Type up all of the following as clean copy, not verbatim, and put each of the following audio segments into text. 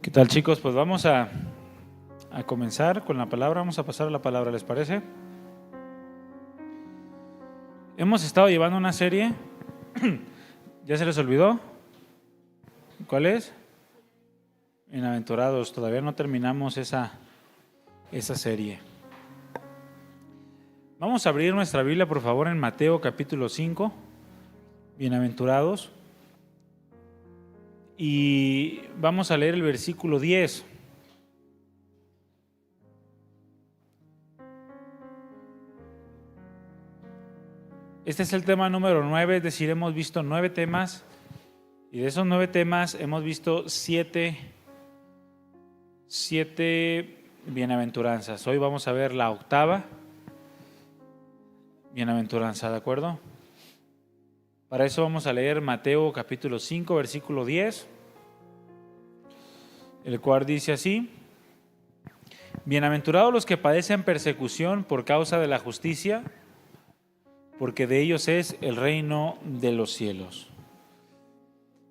¿Qué tal, chicos? Pues vamos a comenzar con la palabra, vamos a pasar a la palabra, ¿les parece? Hemos estado llevando una serie, ¿ya se les olvidó? ¿Cuál es? Bienaventurados, todavía no terminamos esa serie. Vamos a abrir nuestra Biblia, por favor, en Mateo capítulo 5, Bienaventurados, y vamos a leer el versículo 10. Este es el tema número 9, es decir, hemos visto 9 temas y de esos 9 temas hemos visto 7 bienaventuranzas. Hoy vamos a ver la 8ª bienaventuranza, ¿de acuerdo? Para eso vamos a leer Mateo capítulo 5, versículo 10, el cual dice así: Bienaventurados los que padecen persecución por causa de la justicia, porque de ellos es el reino de los cielos.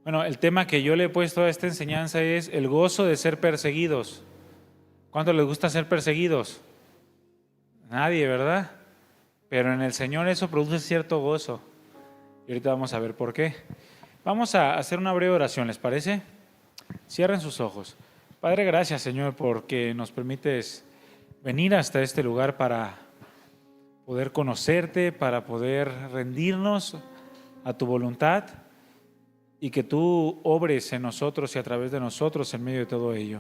Bueno, el tema que yo le he puesto a esta enseñanza es el gozo de ser perseguidos. ¿Cuánto les gusta ser perseguidos? Nadie, ¿verdad? Pero en el Señor eso produce cierto gozo. Y ahorita vamos a ver por qué. Vamos a hacer una breve oración, ¿les parece? Cierren sus ojos. Padre, gracias, Señor, porque nos permites venir hasta este lugar para poder conocerte, para poder rendirnos a tu voluntad y que tú obres en nosotros y a través de nosotros en medio de todo ello.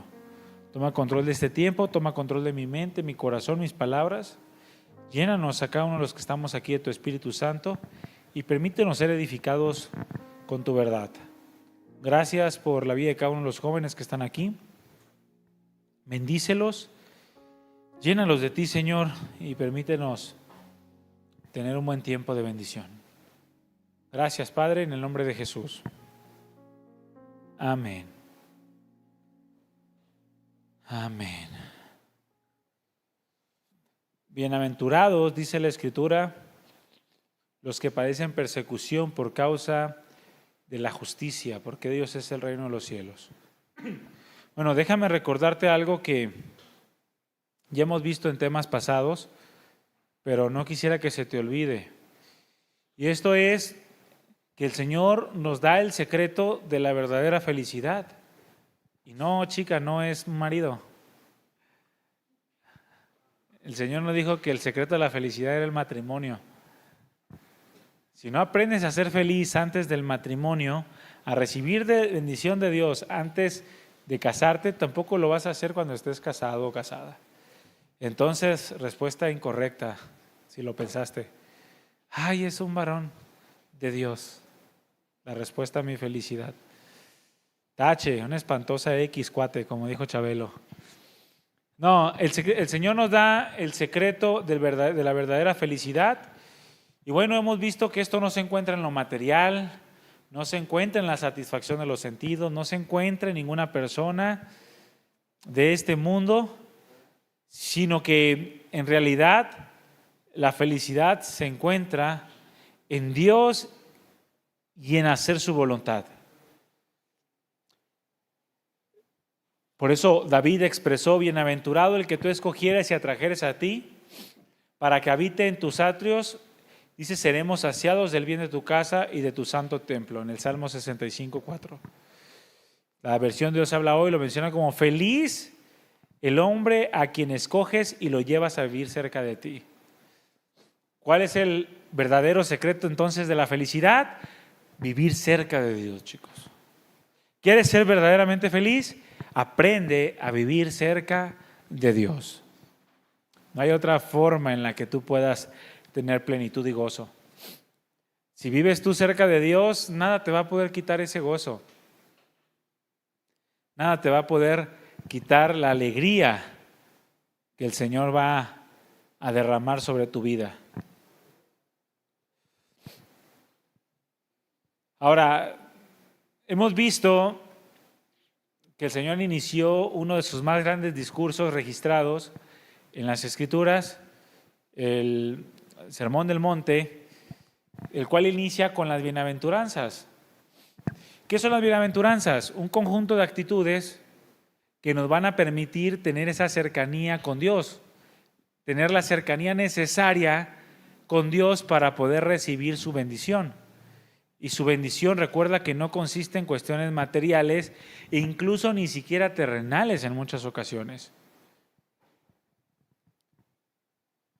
Toma control de este tiempo, toma control de mi mente, mi corazón, mis palabras. Llénanos a cada uno de los que estamos aquí de tu Espíritu Santo y permítenos ser edificados con tu verdad. Gracias por la vida de cada uno de los jóvenes que están aquí. Bendícelos, llénalos de ti, Señor, y permítenos tener un buen tiempo de bendición. Gracias, Padre, en el nombre de Jesús. Amén. Amén. Bienaventurados, dice la Escritura, los que padecen persecución por causa de la justicia, porque de Dios es el reino de los cielos. Bueno, déjame recordarte algo que ya hemos visto en temas pasados, pero no quisiera que se te olvide. Y esto es que el Señor nos da el secreto de la verdadera felicidad. Y no, chica, no es un marido. El Señor nos dijo que el secreto de la felicidad era el matrimonio. Si no aprendes a ser feliz antes del matrimonio, a recibir de bendición de Dios antes de casarte, tampoco lo vas a hacer cuando estés casado o casada. Entonces, respuesta incorrecta, si lo pensaste. Ay, es un varón de Dios. La respuesta a mi felicidad. Tache, una espantosa X, cuate, como dijo Chabelo. No, el Señor nos da el secreto de la verdadera felicidad. Y bueno, hemos visto que esto no se encuentra en lo material, no se encuentra en la satisfacción de los sentidos, no se encuentra en ninguna persona de este mundo, sino que en realidad la felicidad se encuentra en Dios y en hacer su voluntad. Por eso David expresó: bienaventurado el que tú escogieras y atrajeres a ti, para que habite en tus atrios. Dice: seremos saciados del bien de tu casa y de tu santo templo, en el Salmo 65:4. La versión de Dios habla hoy lo menciona como: feliz el hombre a quien escoges y lo llevas a vivir cerca de ti. ¿Cuál es el verdadero secreto entonces de la felicidad? Vivir cerca de Dios, chicos. ¿Quieres ser verdaderamente feliz? Aprende a vivir cerca de Dios. No hay otra forma en la que tú puedas tener plenitud y gozo. Si vives tú cerca de Dios, nada te va a poder quitar ese gozo. Nada te va a poder quitar la alegría que el Señor va a derramar sobre tu vida. Ahora, hemos visto que el Señor inició uno de sus más grandes discursos registrados en las Escrituras, el Sermón del Monte, el cual inicia con las bienaventuranzas. ¿Qué son las bienaventuranzas? Un conjunto de actitudes que nos van a permitir tener esa cercanía con Dios, tener la cercanía necesaria con Dios para poder recibir su bendición. Y su bendición, recuerda que no consiste en cuestiones materiales e incluso ni siquiera terrenales en muchas ocasiones.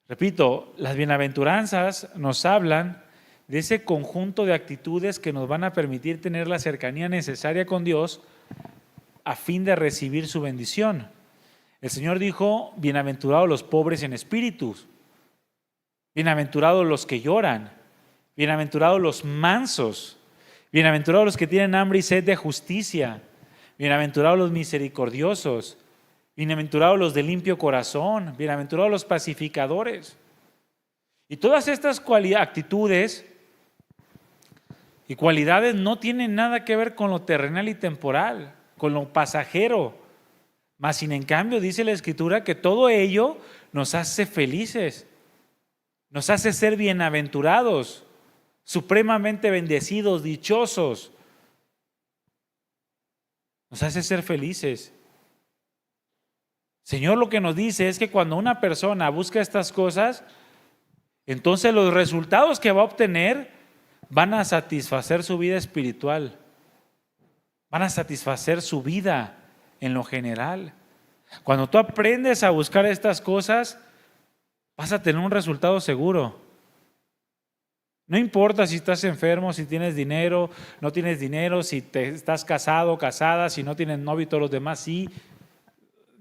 Repito, las bienaventuranzas nos hablan de ese conjunto de actitudes que nos van a permitir tener la cercanía necesaria con Dios a fin de recibir su bendición. El Señor dijo, bienaventurados los pobres en espíritu, bienaventurados los que lloran, bienaventurados los mansos, bienaventurados los que tienen hambre y sed de justicia, bienaventurados los misericordiosos, bienaventurados los de limpio corazón, bienaventurados los pacificadores. Y todas estas actitudes y cualidades no tienen nada que ver con lo terrenal y temporal, con lo pasajero. Mas sin en cambio dice la Escritura que todo ello nos hace felices, nos hace ser bienaventurados, supremamente bendecidos, dichosos. Nos hace ser felices. Señor lo que nos dice es que cuando una persona busca estas cosas, entonces los resultados que va a obtener van a satisfacer su vida espiritual, van a satisfacer su vida en lo general. Cuando tú aprendes a buscar estas cosas, vas a tener un resultado seguro. No importa si estás enfermo, si tienes dinero, no tienes dinero, si estás casado, casada, si no tienes novio y todos los demás, sí,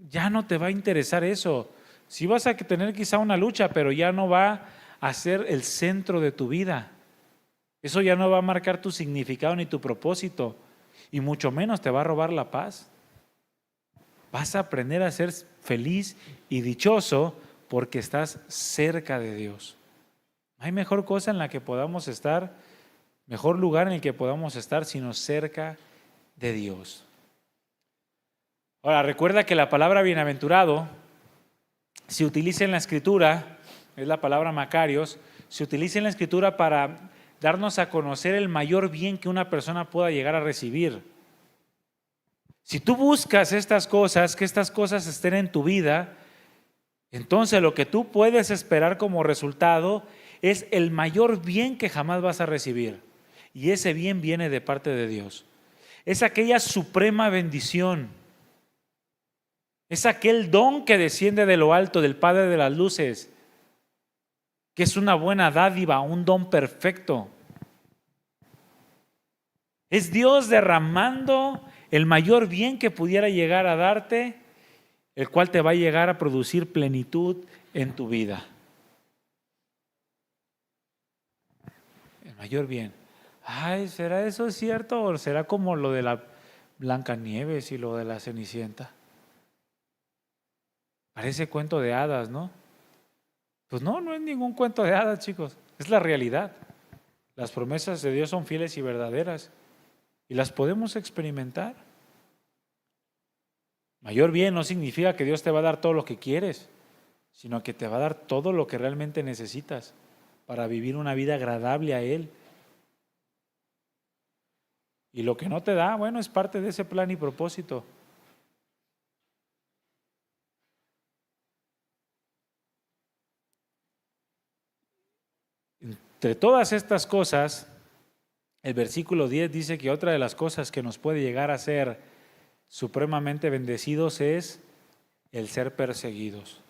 ya no te va a interesar eso. Sí vas a tener quizá una lucha, pero ya no va a ser el centro de tu vida. Eso ya no va a marcar tu significado ni tu propósito, y mucho menos te va a robar la paz. Vas a aprender a ser feliz y dichoso porque estás cerca de Dios. No hay mejor cosa en la que podamos estar, mejor lugar en el que podamos estar, sino cerca de Dios. Ahora, recuerda que la palabra bienaventurado se utiliza en la Escritura, es la palabra Macarios, se utiliza en la Escritura para darnos a conocer el mayor bien que una persona pueda llegar a recibir. Si tú buscas estas cosas, que estas cosas estén en tu vida, entonces lo que tú puedes esperar como resultado es el mayor bien que jamás vas a recibir. Y ese bien viene de parte de Dios. Es aquella suprema bendición. Es aquel don que desciende de lo alto, del Padre de las luces, que es una buena dádiva, un don perfecto. Es Dios derramando el mayor bien que pudiera llegar a darte, el cual te va a llegar a producir plenitud en tu vida. El mayor bien. Ay, ¿será eso cierto o será como lo de la Blancanieves y lo de la Cenicienta? Parece cuento de hadas, ¿no? Pues no, no es ningún cuento de hadas, chicos. Es la realidad. Las promesas de Dios son fieles y verdaderas y las podemos experimentar. Mayor bien no significa que Dios te va a dar todo lo que quieres, sino que te va a dar todo lo que realmente necesitas para vivir una vida agradable a Él. Y lo que no te da, bueno, es parte de ese plan y propósito. Entre todas estas cosas, el versículo 10 dice que otra de las cosas que nos puede llegar a ser supremamente bendecidos es el ser perseguidos.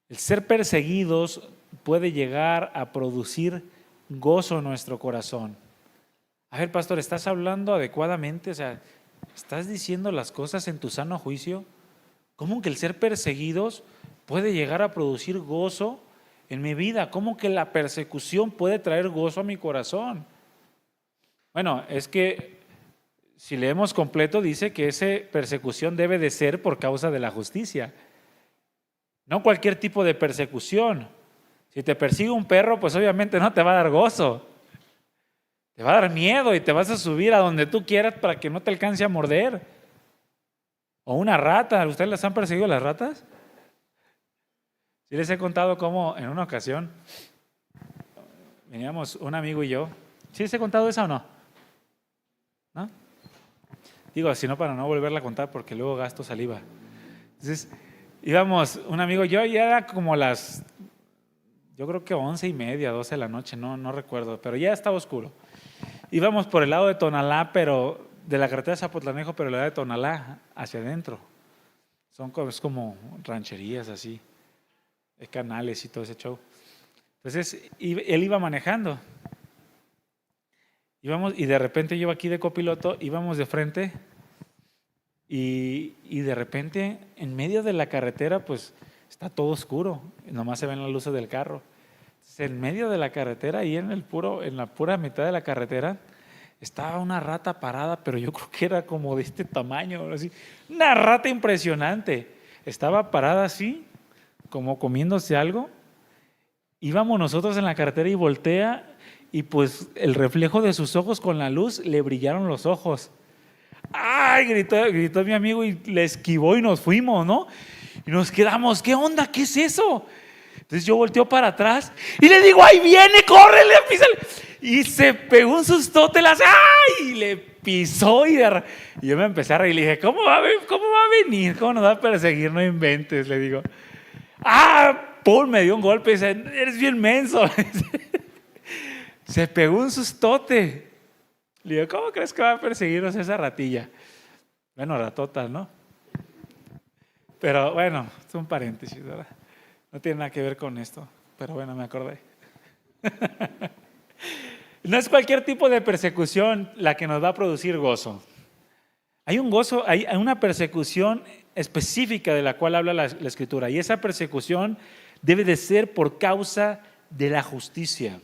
El ser perseguidos puede llegar a producir gozo en nuestro corazón. A ver, pastor, ¿estás hablando adecuadamente? O sea, ¿estás diciendo las cosas en tu sano juicio? ¿Cómo que el ser perseguidos puede llegar a producir gozo en mi vida? ¿Cómo que la persecución puede traer gozo a mi corazón? Bueno, es que si leemos completo dice que esa persecución debe de ser por causa de la justicia. No cualquier tipo de persecución. Si te persigue un perro, pues obviamente no te va a dar gozo. Te va a dar miedo y te vas a subir a donde tú quieras para que no te alcance a morder. O una rata. ¿Ustedes les han perseguido las ratas? Sí les he contado cómo en una ocasión veníamos un amigo y yo. ¿Sí les he contado esa o no? ¿No? Digo, si no, para no volverla a contar porque luego gasto saliva. Entonces, íbamos, un amigo, yo ya era como yo creo que 11:30, 12 de la noche, no recuerdo, pero ya estaba oscuro. Íbamos por el lado de Tonalá, pero de la carretera de Zapotlanejo, pero el lado de Tonalá, hacia adentro. Es como rancherías así, canales y todo ese show. Entonces, él iba manejando. Íbamos, y de repente yo aquí de copiloto, íbamos de frente y de repente en medio de la carretera pues está todo oscuro, nomás se ven las luces del carro. Entonces, en medio de la carretera, ahí en la pura mitad de la carretera, estaba una rata parada, pero yo creo que era como de este tamaño, así, una rata impresionante. Estaba parada así, como comiéndose algo. Íbamos nosotros en la carretera y voltea, y pues el reflejo de sus ojos con la luz le brillaron los ojos. ¡Ay! Gritó mi amigo y le esquivó y nos fuimos, ¿no? Y nos quedamos, ¿qué onda? ¿Qué es eso? Entonces yo volteo para atrás y le digo, ¡ahí viene! ¡Córrele! ¡Písale! Y se pegó un sustote, ¡ay! Y le pisó y yo me empecé a reír y le dije, ¿cómo va a venir? ¿Cómo nos va a perseguir? No inventes, le digo. ¡Pum! Me dio un golpe y dice, eres bien menso. Se pegó un sustote. Le digo, ¿cómo crees que va a perseguirnos esa ratilla? Bueno, ratota, ¿no? Pero bueno, es un paréntesis, ¿verdad? No tiene nada que ver con esto, pero bueno, me acordé. No es cualquier tipo de persecución la que nos va a producir gozo. Hay un gozo, hay una persecución específica de la cual habla la Escritura, y esa persecución debe de ser por causa de la justicia.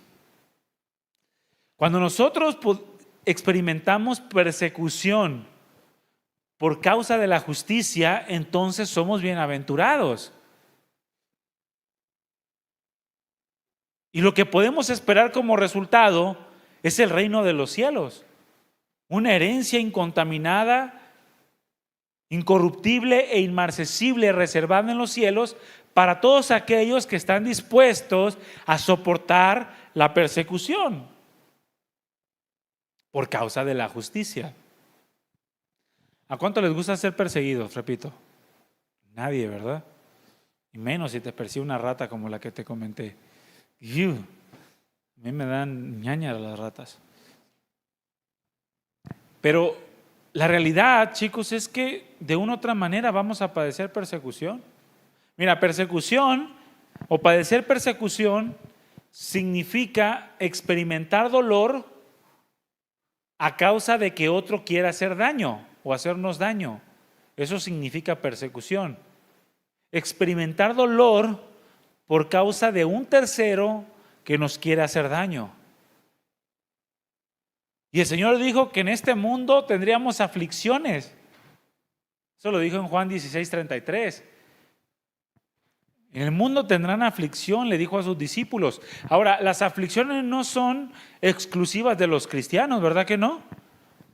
Cuando nosotros experimentamos persecución por causa de la justicia, entonces somos bienaventurados. Y lo que podemos esperar como resultado es el reino de los cielos, una herencia incontaminada, incorruptible e inmarcesible reservada en los cielos para todos aquellos que están dispuestos a soportar la persecución por causa de la justicia. ¿A cuánto les gusta ser perseguidos? Repito, nadie, ¿verdad? Y menos si te persigue una rata como la que te comenté. A mí me dan ñañaras las ratas. Pero la realidad, chicos, es que de una u otra manera vamos a padecer persecución. Mira, persecución o padecer persecución significa experimentar dolor a causa de que otro quiera hacer daño o hacernos daño. Eso significa persecución. Experimentar dolor por causa de un tercero que nos quiere hacer daño. Y el Señor dijo que en este mundo tendríamos aflicciones. Eso lo dijo en Juan 16:33. En el mundo tendrán aflicción, le dijo a sus discípulos. Ahora, las aflicciones no son exclusivas de los cristianos, ¿verdad que no?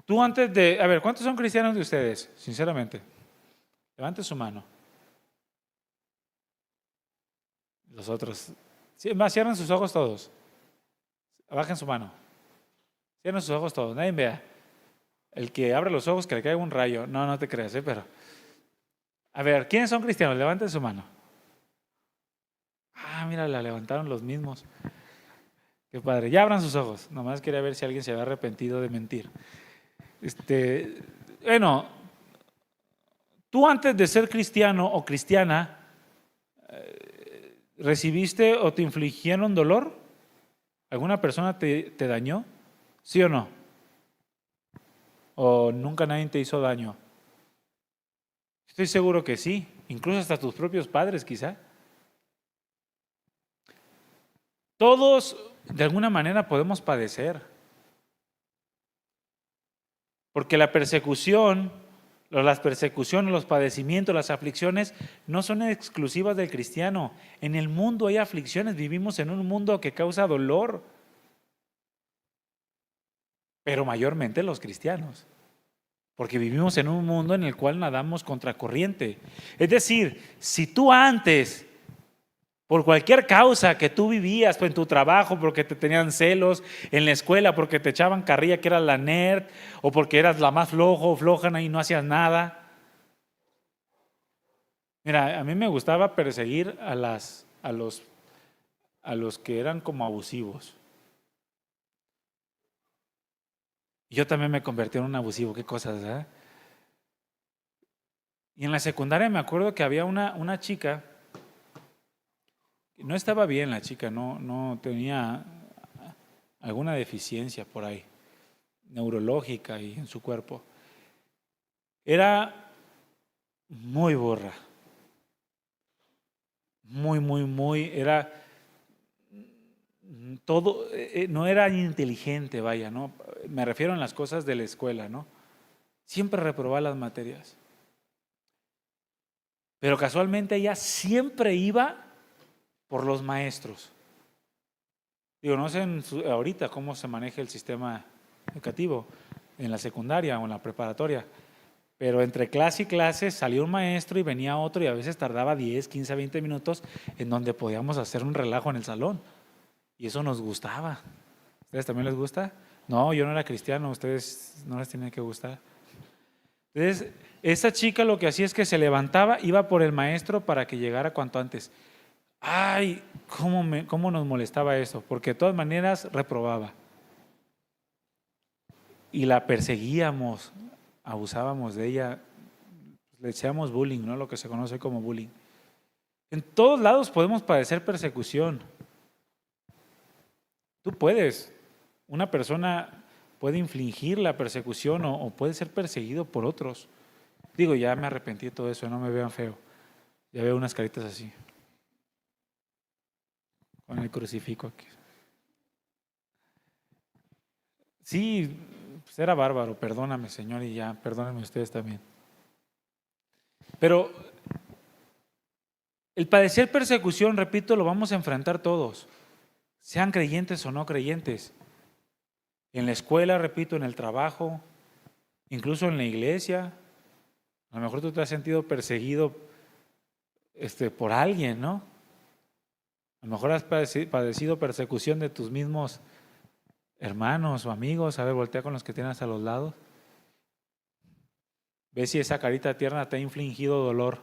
Tú antes de... A ver, ¿cuántos son cristianos de ustedes? Sinceramente. Levante su mano. Los otros. Cierren sus ojos todos. Bajen su mano. Cierren sus ojos todos. Nadie vea. El que abre los ojos que le caiga un rayo. No te creas, pero... A ver, ¿quiénes son cristianos? Levanten su mano. Mira, la levantaron los mismos. Qué padre. Ya abran sus ojos. Nomás quería ver si alguien se había arrepentido de mentir. Bueno, tú antes de ser cristiano o cristiana, ¿recibiste o te infligieron dolor? ¿Alguna persona te dañó? ¿Sí o no? ¿O nunca nadie te hizo daño? Estoy seguro que sí. Incluso hasta tus propios padres, quizá. Todos, de alguna manera, podemos padecer. Porque la persecución, las persecuciones, los padecimientos, las aflicciones no son exclusivas del cristiano. En el mundo hay aflicciones, vivimos en un mundo que causa dolor, pero mayormente los cristianos, porque vivimos en un mundo en el cual nadamos contracorriente. Es decir, si tú antes Por cualquier causa que tú vivías, pues en tu trabajo, porque te tenían celos, en la escuela, porque te echaban carrilla que eras la nerd, o porque eras la más flojo o floja y no hacías nada. Mira, a mí me gustaba perseguir a los que eran como abusivos. Yo también me convertí en un abusivo, qué cosas, ¿eh? Y en la secundaria me acuerdo que había una chica, no estaba bien la chica, no tenía alguna deficiencia por ahí, neurológica y en su cuerpo. Era muy burra, era todo, no era inteligente, vaya, ¿no? Me refiero en las cosas de la escuela, ¿no? Siempre reprobaba las materias. Pero casualmente ella siempre iba por los maestros. Digo, no sé ahorita cómo se maneja el sistema educativo en la secundaria o en la preparatoria, pero entre clase y clase salía un maestro y venía otro y a veces tardaba 10, 15, 20 minutos en donde podíamos hacer un relajo en el salón. Y eso nos gustaba. ¿A ustedes también les gusta? No, yo no era cristiano, a ustedes no les tenía que gustar. Entonces, esa chica lo que hacía es que se levantaba, iba por el maestro para que llegara cuanto antes. Ay, cómo nos molestaba eso, porque de todas maneras reprobaba. Y la perseguíamos, abusábamos de ella, le echábamos bullying, ¿no? Lo que se conoce como bullying. En todos lados podemos padecer persecución. Tú puedes, una persona puede infligir la persecución o puede ser perseguido por otros. Digo, ya me arrepentí de todo eso, no me vean feo. Ya veo unas caritas así, con el crucifijo aquí. Sí, pues era bárbaro, perdóname, Señor, y ya, perdónenme ustedes también. Pero el padecer persecución, repito, lo vamos a enfrentar todos, sean creyentes o no creyentes. En la escuela, repito, en el trabajo, incluso en la iglesia. A lo mejor tú te has sentido perseguido por alguien, ¿no? A lo mejor has padecido persecución de tus mismos hermanos o amigos. A ver, voltea con los que tienes a los lados. Ve si esa carita tierna te ha infligido dolor.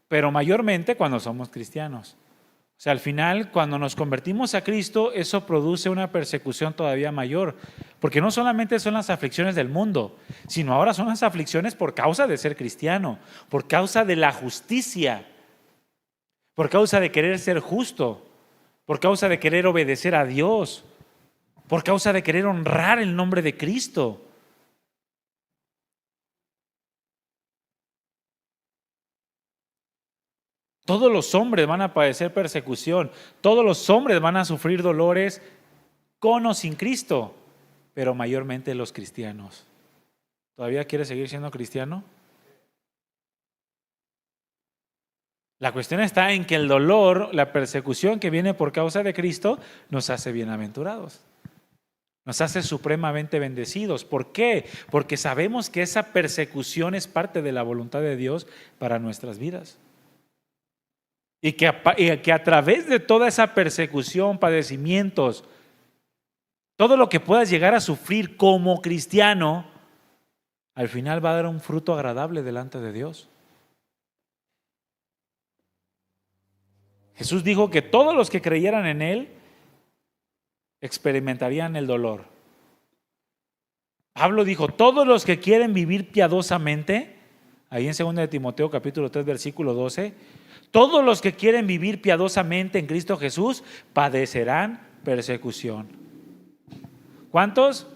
Pero mayormente cuando somos cristianos. O sea, al final, cuando nos convertimos a Cristo, eso produce una persecución todavía mayor. Porque no solamente son las aflicciones del mundo, sino ahora son las aflicciones por causa de ser cristiano, por causa de la justicia, por causa de querer ser justo, por causa de querer obedecer a Dios, por causa de querer honrar el nombre de Cristo. Todos los hombres van a padecer persecución, todos los hombres van a sufrir dolores con o sin Cristo, pero mayormente los cristianos. ¿Todavía quieres seguir siendo cristiano? La cuestión está en que el dolor, la persecución que viene por causa de Cristo, nos hace bienaventurados. Nos hace supremamente bendecidos. ¿Por qué? Porque sabemos que esa persecución es parte de la voluntad de Dios para nuestras vidas. Y que a través de toda esa persecución, padecimientos, todo lo que puedas llegar a sufrir como cristiano, al final va a dar un fruto agradable delante de Dios. Jesús dijo que todos los que creyeran en Él experimentarían el dolor. Pablo dijo, todos los que quieren vivir piadosamente, ahí en 2 de Timoteo capítulo 3 versículo 12, todos los que quieren vivir piadosamente en Cristo Jesús padecerán persecución. ¿Cuántos?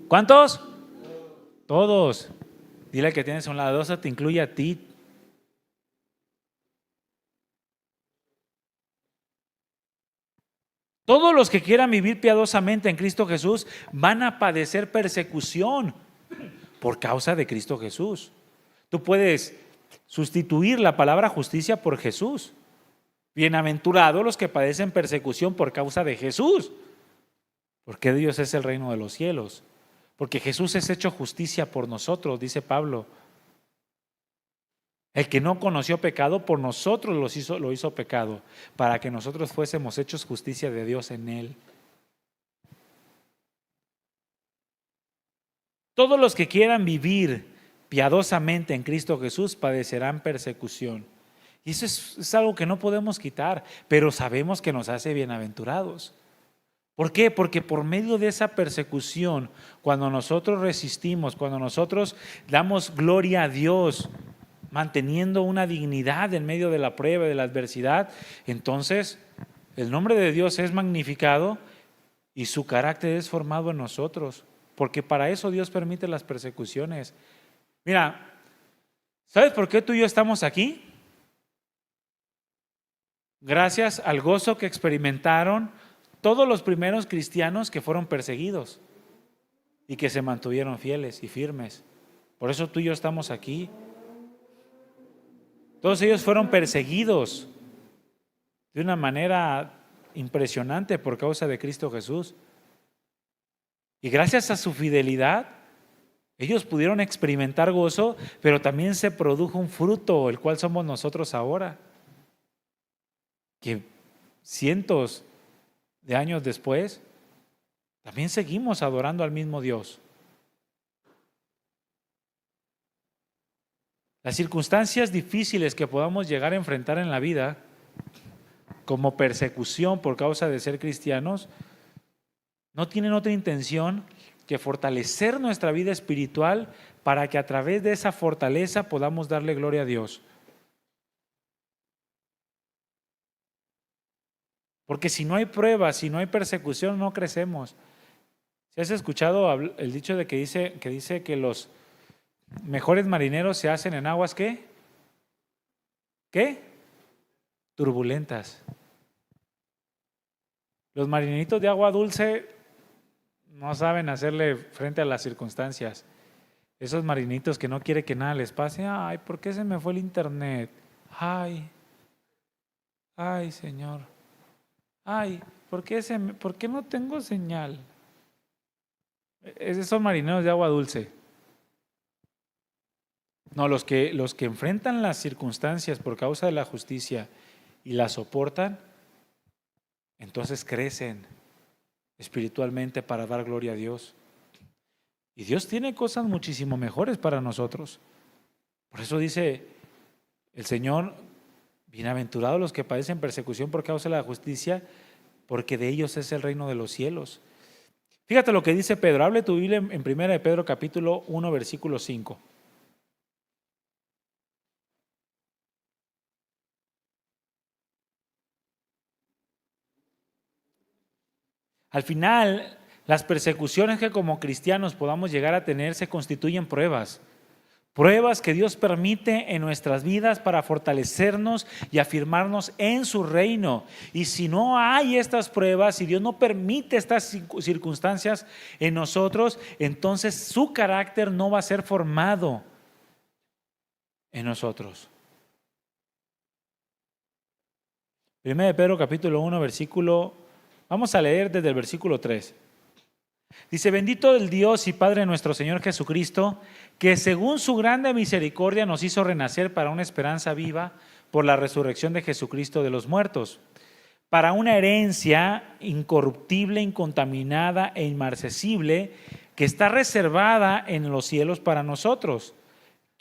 ¿Cuántos? Todos. Dile al que tienes a un lado, eso te incluye a ti. Todos los que quieran vivir piadosamente en Cristo Jesús van a padecer persecución por causa de Cristo Jesús. Tú puedes sustituir la palabra justicia por Jesús. Bienaventurados los que padecen persecución por causa de Jesús, porque Dios es el reino de los cielos, porque Jesús es hecho justicia por nosotros, dice Pablo. El que no conoció pecado, por nosotros lo hizo pecado, para que nosotros fuésemos hechos justicia de Dios en Él. Todos los que quieran vivir piadosamente en Cristo Jesús padecerán persecución. Y eso es algo que no podemos quitar, pero sabemos que nos hace bienaventurados. ¿Por qué? Porque por medio de esa persecución, cuando nosotros resistimos, cuando nosotros damos gloria a Dios, manteniendo una dignidad en medio de la prueba, de la adversidad, entonces el nombre de Dios es magnificado y su carácter es formado en nosotros, porque para eso Dios permite las persecuciones. Mira, ¿sabes por qué tú y yo estamos aquí? Gracias al gozo que experimentaron todos los primeros cristianos que fueron perseguidos y que se mantuvieron fieles y firmes. Por eso tú y yo estamos aquí. Todos ellos fueron perseguidos de una manera impresionante por causa de Cristo Jesús. Y gracias a su fidelidad, ellos pudieron experimentar gozo, pero también se produjo un fruto, el cual somos nosotros ahora. Que cientos de años después, también seguimos adorando al mismo Dios. Las circunstancias difíciles que podamos llegar a enfrentar en la vida, como persecución por causa de ser cristianos, no tienen otra intención que fortalecer nuestra vida espiritual para que a través de esa fortaleza podamos darle gloria a Dios. Porque si no hay pruebas, si no hay persecución, no crecemos. ¿Si has escuchado el dicho de que dice que los mejores marineros se hacen en aguas ¿qué? ¿Qué? Turbulentas. Los marineritos de agua dulce no saben hacerle frente a las circunstancias. Esos marinitos que no quiere que nada les pase. Ay, ¿por qué se me fue el internet? Ay, Señor. Ay, ¿por qué no tengo señal? Esos son marineros de agua dulce. No, los que enfrentan las circunstancias por causa de la justicia y las soportan, entonces crecen espiritualmente para dar gloria a Dios. Y Dios tiene cosas muchísimo mejores para nosotros. Por eso dice el Señor: bienaventurados los que padecen persecución por causa de la justicia, porque de ellos es el reino de los cielos. Fíjate lo que dice Pedro. Hable tu Biblia en 1 de Pedro capítulo 1 versículo 5. Al final, las persecuciones que como cristianos podamos llegar a tener se constituyen pruebas. Pruebas que Dios permite en nuestras vidas para fortalecernos y afirmarnos en su reino. Y si no hay estas pruebas, si Dios no permite estas circunstancias en nosotros, entonces su carácter no va a ser formado en nosotros. 1 de Pedro capítulo 1 versículo, vamos a leer desde el versículo 3. Dice: bendito el Dios y Padre de nuestro Señor Jesucristo, que según su grande misericordia nos hizo renacer para una esperanza viva por la resurrección de Jesucristo de los muertos, para una herencia incorruptible, incontaminada e inmarcesible, que está reservada en los cielos para nosotros.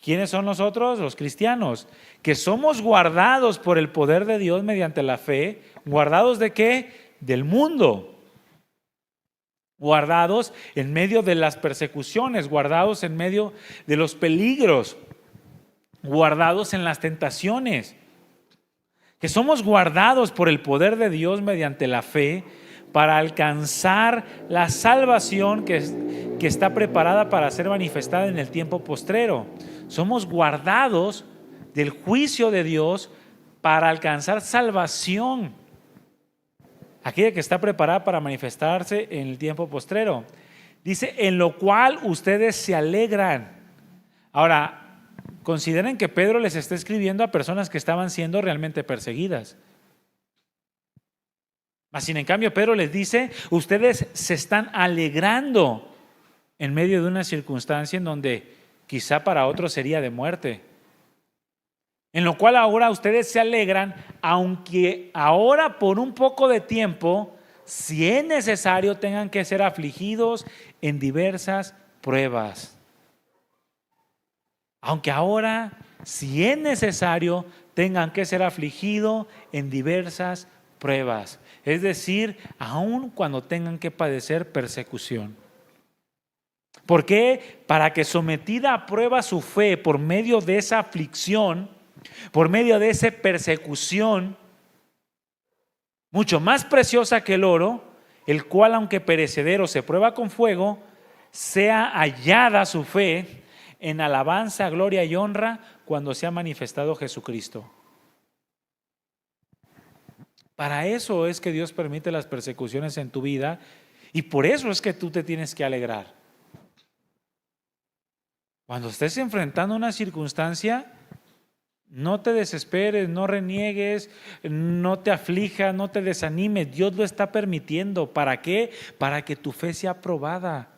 ¿Quiénes son nosotros? Los cristianos, que somos guardados por el poder de Dios mediante la fe. ¿Guardados de qué? Del mundo. Guardados en medio de las persecuciones, guardados en medio de los peligros, guardados en las tentaciones, que somos guardados por el poder de Dios mediante la fe para alcanzar la salvación que está preparada para ser manifestada en el tiempo postrero. Somos guardados del juicio de Dios para alcanzar salvación, aquella que está preparada para manifestarse en el tiempo postrero. Dice: en lo cual ustedes se alegran. Ahora, consideren que Pedro les está escribiendo a personas que estaban siendo realmente perseguidas. Mas sin en cambio Pedro les dice: ustedes se están alegrando en medio de una circunstancia en donde quizá para otros sería de muerte. en lo cual ahora ustedes se alegran, aunque ahora por un poco de tiempo, si es necesario, tengan que ser afligidos en diversas pruebas. Aunque ahora, si es necesario, tengan que ser afligidos en diversas pruebas. Es decir, aun cuando tengan que padecer persecución. ¿Por qué? Para que sometida a prueba su fe por medio de esa aflicción, por medio de esa persecución, mucho más preciosa que el oro, el cual aunque perecedero se prueba con fuego, sea hallada su fe en alabanza, gloria y honra cuando se ha manifestado Jesucristo. Para eso es que Dios permite las persecuciones en tu vida y por eso es que tú te tienes que alegrar. Cuando estés enfrentando una circunstancia, no te desesperes, no reniegues, no te aflijas, no te desanimes. Dios lo está permitiendo. ¿Para qué? Para que tu fe sea probada.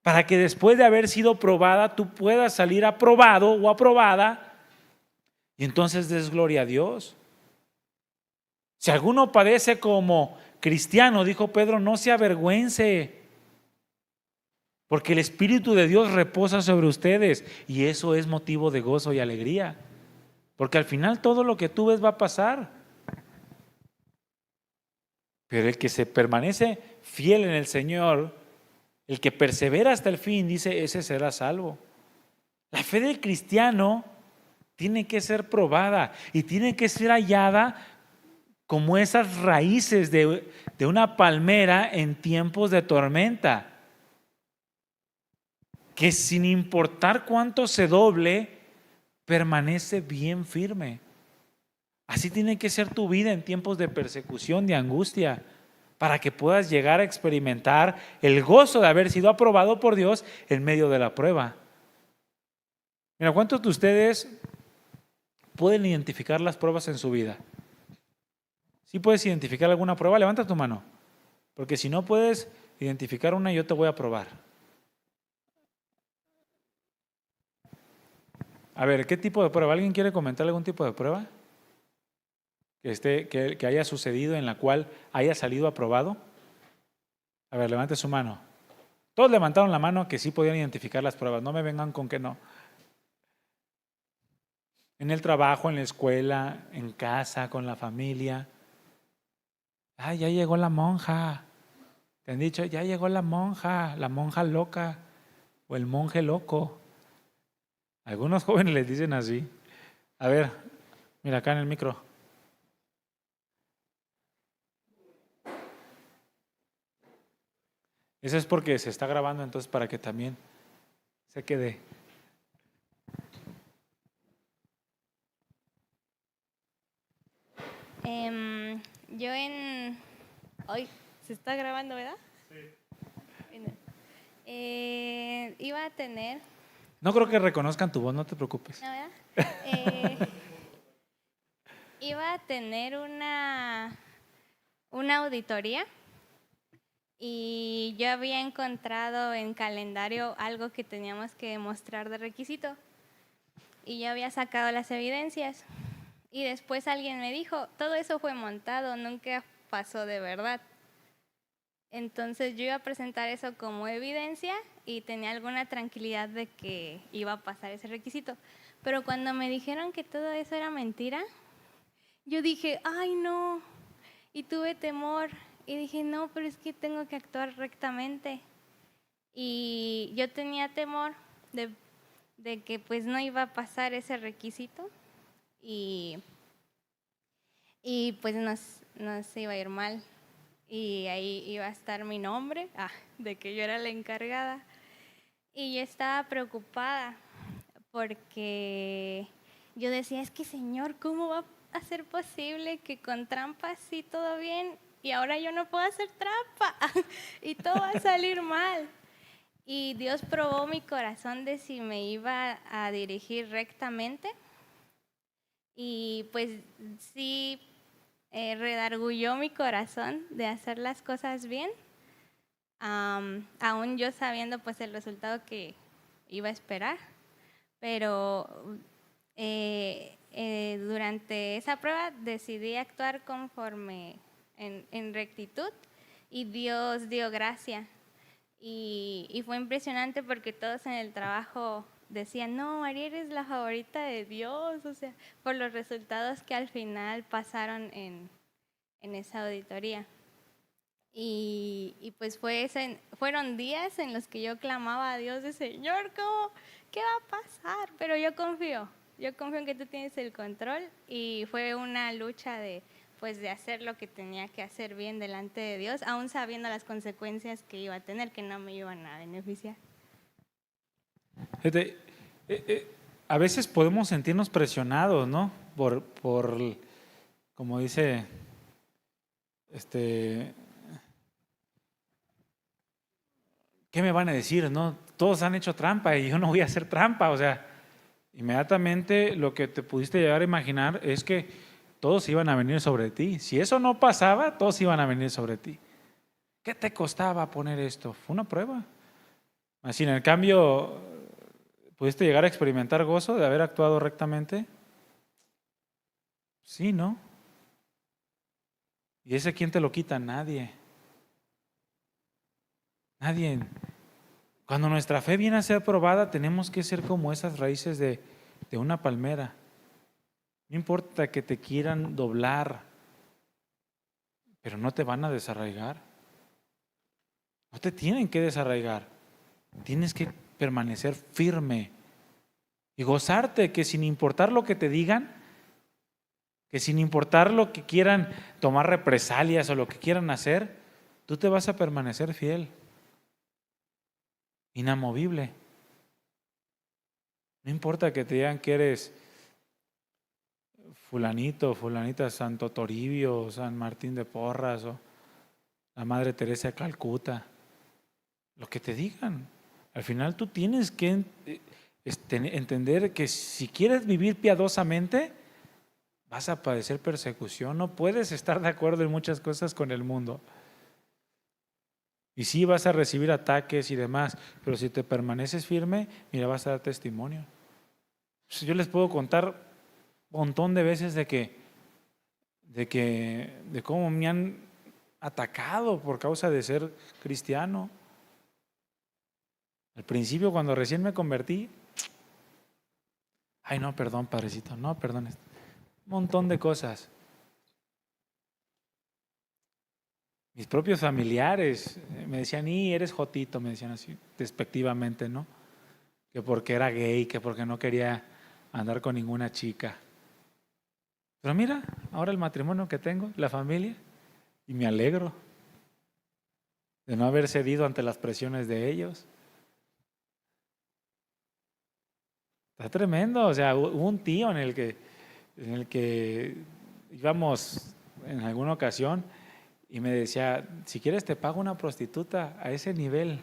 Para que después de haber sido probada, tú puedas salir aprobado o aprobada y entonces des gloria a Dios. Si alguno padece como cristiano, dijo Pedro, no se avergüence, porque el Espíritu de Dios reposa sobre ustedes y eso es motivo de gozo y alegría. Porque al final todo lo que tú ves va a pasar. Pero el que se permanece fiel en el Señor, el que persevera hasta el fin, dice, ese será salvo. La fe del cristiano tiene que ser probada y tiene que ser hallada como esas raíces de una palmera en tiempos de tormenta, que sin importar cuánto se doble, permanece bien firme. Así tiene que ser tu vida en tiempos de persecución, de angustia, para que puedas llegar a experimentar el gozo de haber sido aprobado por Dios en medio de la prueba. Mira, ¿cuántos de ustedes pueden identificar las pruebas en su vida? ¿Sí puedes identificar alguna prueba? Levanta tu mano, porque si no puedes identificar una, yo te voy a probar. A ver, ¿qué tipo de prueba? ¿Alguien quiere comentar algún tipo de prueba que haya sucedido en la cual haya salido aprobado? A ver, levante su mano. Todos levantaron la mano que sí podían identificar las pruebas. No me vengan con que no. En el trabajo, en la escuela, en casa, con la familia. Ay, ya llegó la monja. Te han dicho, ya llegó la monja loca o el monje loco. Algunos jóvenes les dicen así. A ver, mira acá en el micro. Eso es porque se está grabando, entonces para que también se quede. Hoy se está grabando, ¿verdad? Sí. Iba a tener... No creo que reconozcan tu voz, no te preocupes. ¿No, verdad? Iba a tener una auditoría y yo había encontrado en calendario algo que teníamos que mostrar de requisito y yo había sacado las evidencias y después alguien me dijo, todo eso fue montado, nunca pasó de verdad. Entonces yo iba a presentar eso como evidencia y tenía alguna tranquilidad de que iba a pasar ese requisito. Pero cuando me dijeron que todo eso era mentira, yo dije, ay no, y tuve temor y dije, no, pero es que tengo que actuar rectamente. Y yo tenía temor de que pues no iba a pasar ese requisito y pues nos iba a ir mal. Y ahí iba a estar mi nombre, de que yo era la encargada. Y yo estaba preocupada porque yo decía, es que Señor, ¿cómo va a ser posible que con trampas sí todo bien y ahora yo no puedo hacer trampa y todo va a salir mal? Y Dios probó mi corazón de si me iba a dirigir rectamente y pues sí, redarguyó mi corazón de hacer las cosas bien, aún yo sabiendo pues el resultado que iba a esperar, pero durante esa prueba decidí actuar conforme en rectitud y Dios dio gracia. Y fue impresionante porque todos en el trabajo decían, no, María, eres la favorita de Dios, o sea, por los resultados que al final pasaron en esa auditoría. Y pues fueron días en los que yo clamaba a Dios de Señor, ¿qué va a pasar? Pero yo confío en que tú tienes el control y fue una lucha de hacer lo que tenía que hacer bien delante de Dios, aún sabiendo las consecuencias que iba a tener, que no me iban a beneficiar. A veces podemos sentirnos presionados, ¿no? Por como dice, ¿qué me van a decir? ¿No? Todos han hecho trampa y yo no voy a hacer trampa. O sea, inmediatamente lo que te pudiste llegar a imaginar es que todos iban a venir sobre ti. Si eso no pasaba, todos iban a venir sobre ti. ¿Qué te costaba poner esto? Fue una prueba. Así, en el cambio, ¿pudiste llegar a experimentar gozo de haber actuado rectamente? Sí, ¿no? ¿Y ese quién te lo quita? Nadie. Nadie. Cuando nuestra fe viene a ser probada, tenemos que ser como esas raíces de una palmera. No importa que te quieran doblar, pero no te van a desarraigar. No te tienen que desarraigar. Tienes que permanecer firme y gozarte que sin importar lo que te digan, que sin importar lo que quieran tomar represalias o lo que quieran hacer, tú te vas a permanecer fiel, inamovible. No importa que te digan que eres fulanito, fulanita, Santo Toribio, San Martín de Porras o la Madre Teresa de Calcuta, lo que te digan. Al final tú tienes que entender que si quieres vivir piadosamente, vas a padecer persecución. No puedes estar de acuerdo en muchas cosas con el mundo. Y sí vas a recibir ataques y demás, pero si te permaneces firme, mira, vas a dar testimonio. Yo les puedo contar un montón de veces de cómo me han atacado por causa de ser cristiano. Al principio, cuando recién me convertí, ay no, perdón, padrecito, no, perdón, un montón de cosas. Mis propios familiares me decían, y eres jotito, me decían así, despectivamente, ¿no? Que porque era gay, que porque no quería andar con ninguna chica. Pero mira, ahora el matrimonio que tengo, la familia, y me alegro de no haber cedido ante las presiones de ellos. Está tremendo, o sea, hubo un tío en el que íbamos en alguna ocasión y me decía, si quieres te pago una prostituta a ese nivel.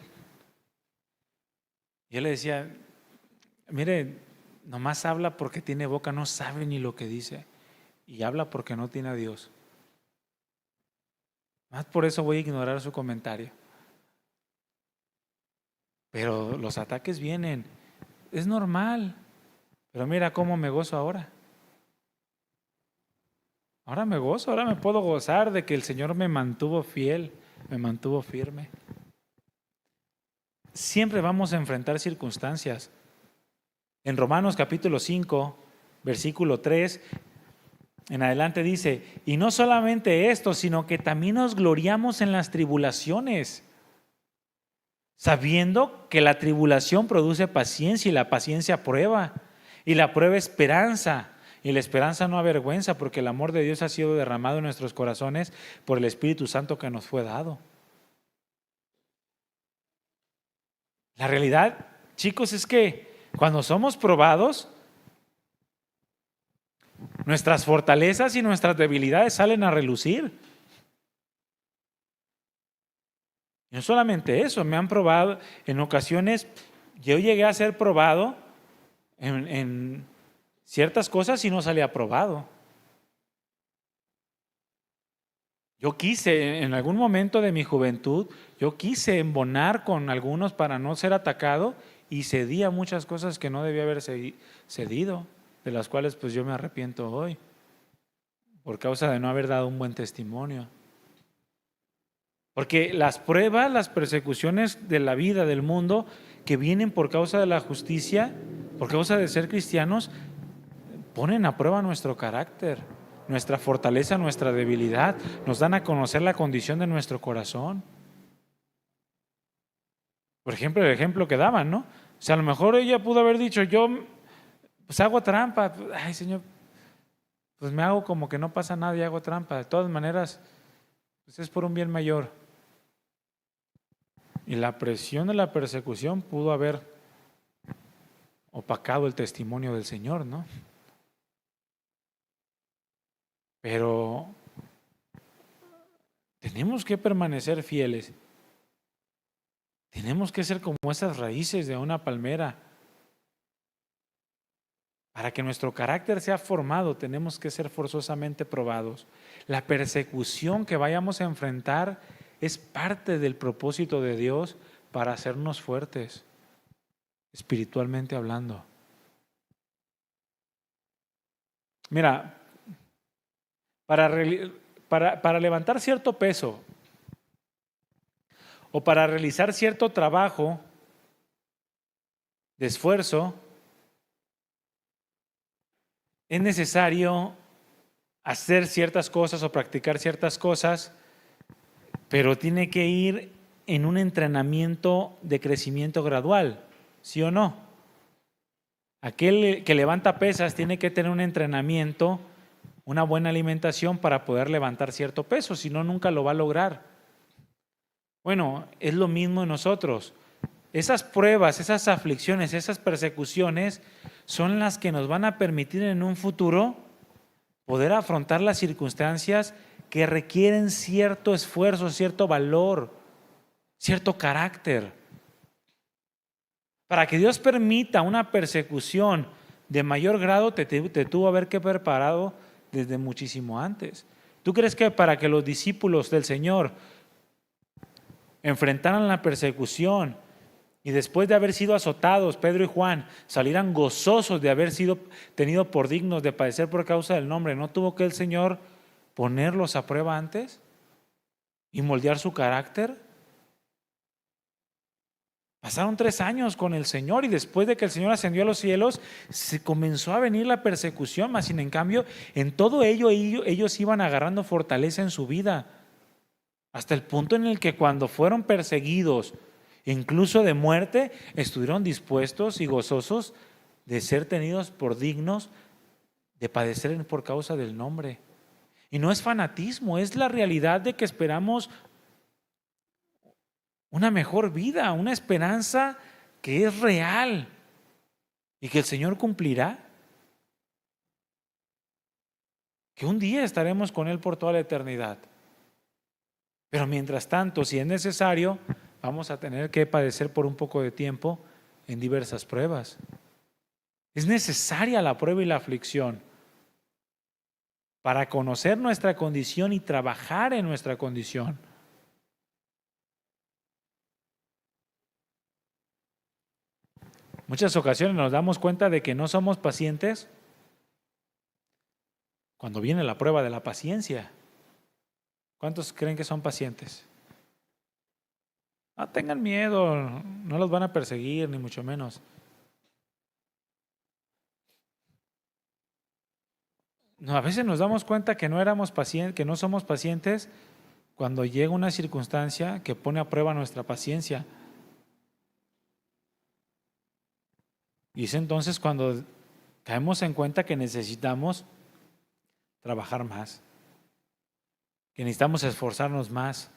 Y yo le decía, mire, nomás habla porque tiene boca, no sabe ni lo que dice. Y habla porque no tiene a Dios. Más por eso voy a ignorar su comentario. Pero los ataques vienen, es normal. Pero mira cómo me gozo ahora. Ahora me gozo, ahora me puedo gozar de que el Señor me mantuvo fiel, me mantuvo firme. Siempre vamos a enfrentar circunstancias. En Romanos capítulo 5, versículo 3, en adelante dice, y no solamente esto, sino que también nos gloriamos en las tribulaciones, sabiendo que la tribulación produce paciencia y la paciencia prueba, y la prueba esperanza, y la esperanza no avergüenza, porque el amor de Dios ha sido derramado en nuestros corazones por el Espíritu Santo que nos fue dado. La realidad, chicos, es que cuando somos probados, nuestras fortalezas y nuestras debilidades salen a relucir. Y no solamente eso, me han probado en ocasiones, yo llegué a ser probado en ciertas cosas y no salí aprobado. Yo quise, en algún momento de mi juventud, yo quise embonar con algunos para no ser atacado y cedí a muchas cosas que no debía haber cedido. de las cuales pues yo me arrepiento hoy, por causa de no haber dado un buen testimonio. Porque las pruebas, las persecuciones de la vida, del mundo, que vienen por causa de la justicia, por causa de ser cristianos, ponen a prueba nuestro carácter, nuestra fortaleza, nuestra debilidad, nos dan a conocer la condición de nuestro corazón. Por ejemplo, el ejemplo que daban, ¿no? O sea, a lo mejor ella pudo haber dicho, yo pues hago trampa, ay Señor, pues me hago como que no pasa nada y hago trampa. De todas maneras, pues es por un bien mayor. Y la presión de la persecución pudo haber opacado el testimonio del Señor, ¿no? Pero tenemos que permanecer fieles. Tenemos que ser como esas raíces de una palmera. Para que nuestro carácter sea formado, tenemos que ser forzosamente probados. La persecución que vayamos a enfrentar es parte del propósito de Dios para hacernos fuertes, espiritualmente hablando. Mira, para levantar cierto peso o para realizar cierto trabajo de esfuerzo, es necesario hacer ciertas cosas o practicar ciertas cosas, pero tiene que ir en un entrenamiento de crecimiento gradual, ¿sí o no? Aquel que levanta pesas tiene que tener un entrenamiento, una buena alimentación para poder levantar cierto peso, si no, nunca lo va a lograr. Bueno, es lo mismo en nosotros. Esas pruebas, esas aflicciones, esas persecuciones son las que nos van a permitir en un futuro poder afrontar las circunstancias que requieren cierto esfuerzo, cierto valor, cierto carácter. Para que Dios permita una persecución de mayor grado, te tuvo haber que preparado desde muchísimo antes. ¿Tú crees que para que los discípulos del Señor enfrentaran la persecución y después de haber sido azotados, Pedro y Juan, salieran gozosos de haber sido tenidos por dignos de padecer por causa del nombre, no tuvo que el Señor ponerlos a prueba antes y moldear su carácter? Pasaron 3 años con el Señor y después de que el Señor ascendió a los cielos, se comenzó a venir la persecución, mas sin en cambio, en todo ello ellos iban agarrando fortaleza en su vida, hasta el punto en el que cuando fueron perseguidos, incluso de muerte, estuvieron dispuestos y gozosos de ser tenidos por dignos de padecer por causa del nombre. Y no es fanatismo, es la realidad de que esperamos una mejor vida, una esperanza que es real y que el Señor cumplirá. Que un día estaremos con Él por toda la eternidad. Pero mientras tanto, si es necesario, vamos a tener que padecer por un poco de tiempo en diversas pruebas. Es necesaria la prueba y la aflicción para conocer nuestra condición y trabajar en nuestra condición. Muchas ocasiones nos damos cuenta de que no somos pacientes cuando viene la prueba de la paciencia. ¿Cuántos creen que son pacientes? No tengan miedo, no los van a perseguir, ni mucho menos. No, a veces nos damos cuenta que no éramos pacientes, que no somos pacientes cuando llega una circunstancia que pone a prueba nuestra paciencia. Y es entonces cuando caemos en cuenta que necesitamos trabajar más, que necesitamos esforzarnos más.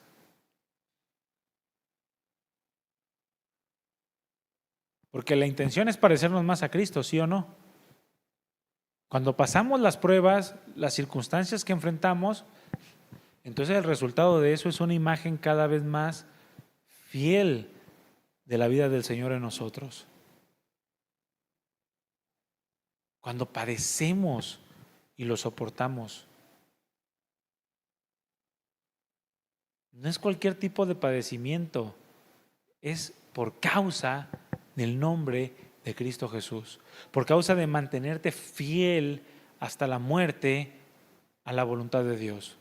Porque la intención es parecernos más a Cristo, ¿sí o no? Cuando pasamos las pruebas, las circunstancias que enfrentamos, entonces el resultado de eso es una imagen cada vez más fiel de la vida del Señor en nosotros. Cuando padecemos y lo soportamos, no es cualquier tipo de padecimiento, es por causa del nombre de Cristo Jesús, por causa de mantenerte fiel hasta la muerte a la voluntad de Dios.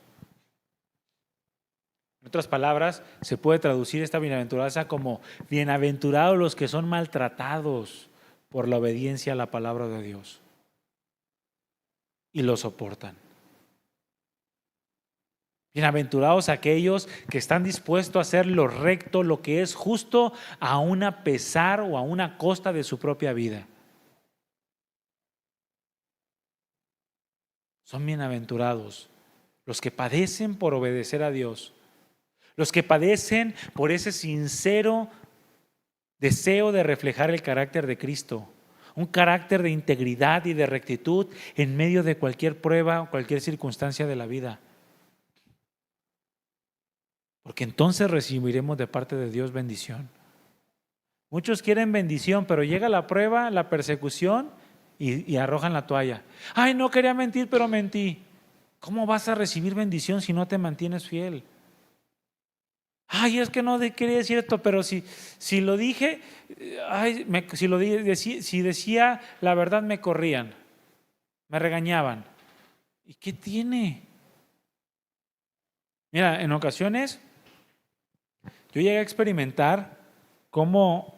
En otras palabras, se puede traducir esta bienaventuranza como bienaventurados los que son maltratados por la obediencia a la palabra de Dios y lo soportan. Bienaventurados aquellos que están dispuestos a hacer lo recto, lo que es justo, aun a pesar o aun a costa de su propia vida. Son bienaventurados los que padecen por obedecer a Dios, los que padecen por ese sincero deseo de reflejar el carácter de Cristo, un carácter de integridad y de rectitud en medio de cualquier prueba o cualquier circunstancia de la vida. Porque entonces recibiremos de parte de Dios bendición. Muchos quieren bendición, pero llega la prueba, la persecución y arrojan la toalla. Ay, no quería mentir, pero mentí. ¿Cómo vas a recibir bendición si no te mantienes fiel? Ay, es que no quería decir esto, pero si lo dije, si decía la verdad me corrían, me regañaban. ¿Y qué tiene? Mira, en ocasiones yo llegué a experimentar cómo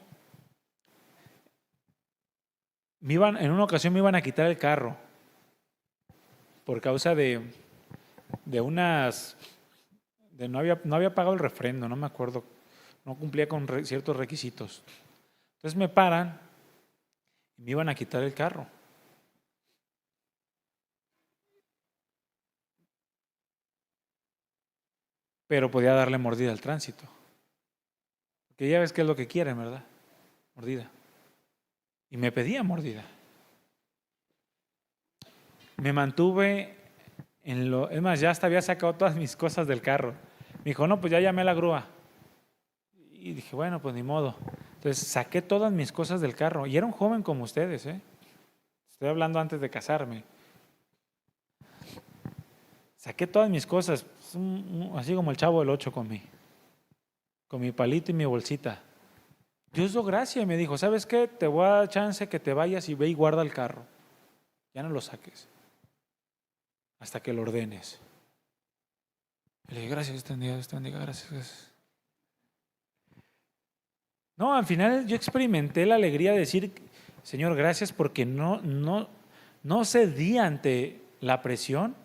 en una ocasión me iban a quitar el carro por causa de no había pagado el refrendo, no me acuerdo, no cumplía con ciertos requisitos. Entonces me paran y me iban a quitar el carro. Pero podía darle mordida al tránsito. Porque ya ves qué es lo que quieren, ¿verdad? Mordida. Y me pedía mordida. Me mantuve es más, ya hasta había sacado todas mis cosas del carro. Me dijo, no, pues ya llamé a la grúa. Y dije, bueno, pues ni modo. Entonces saqué todas mis cosas del carro. Y era un joven como ustedes, ¿eh? Estoy hablando antes de casarme. Saqué todas mis cosas, así como el Chavo del 8 con mi palito y mi bolsita. Dios dio gracia y me dijo, ¿sabes qué? Te voy a dar chance que te vayas y ve y guarda el carro. Ya no lo saques hasta que lo ordenes. Le dije, gracias, Dios te bendiga, gracias. No, al final yo experimenté la alegría de decir, Señor, gracias porque no cedí ante la presión.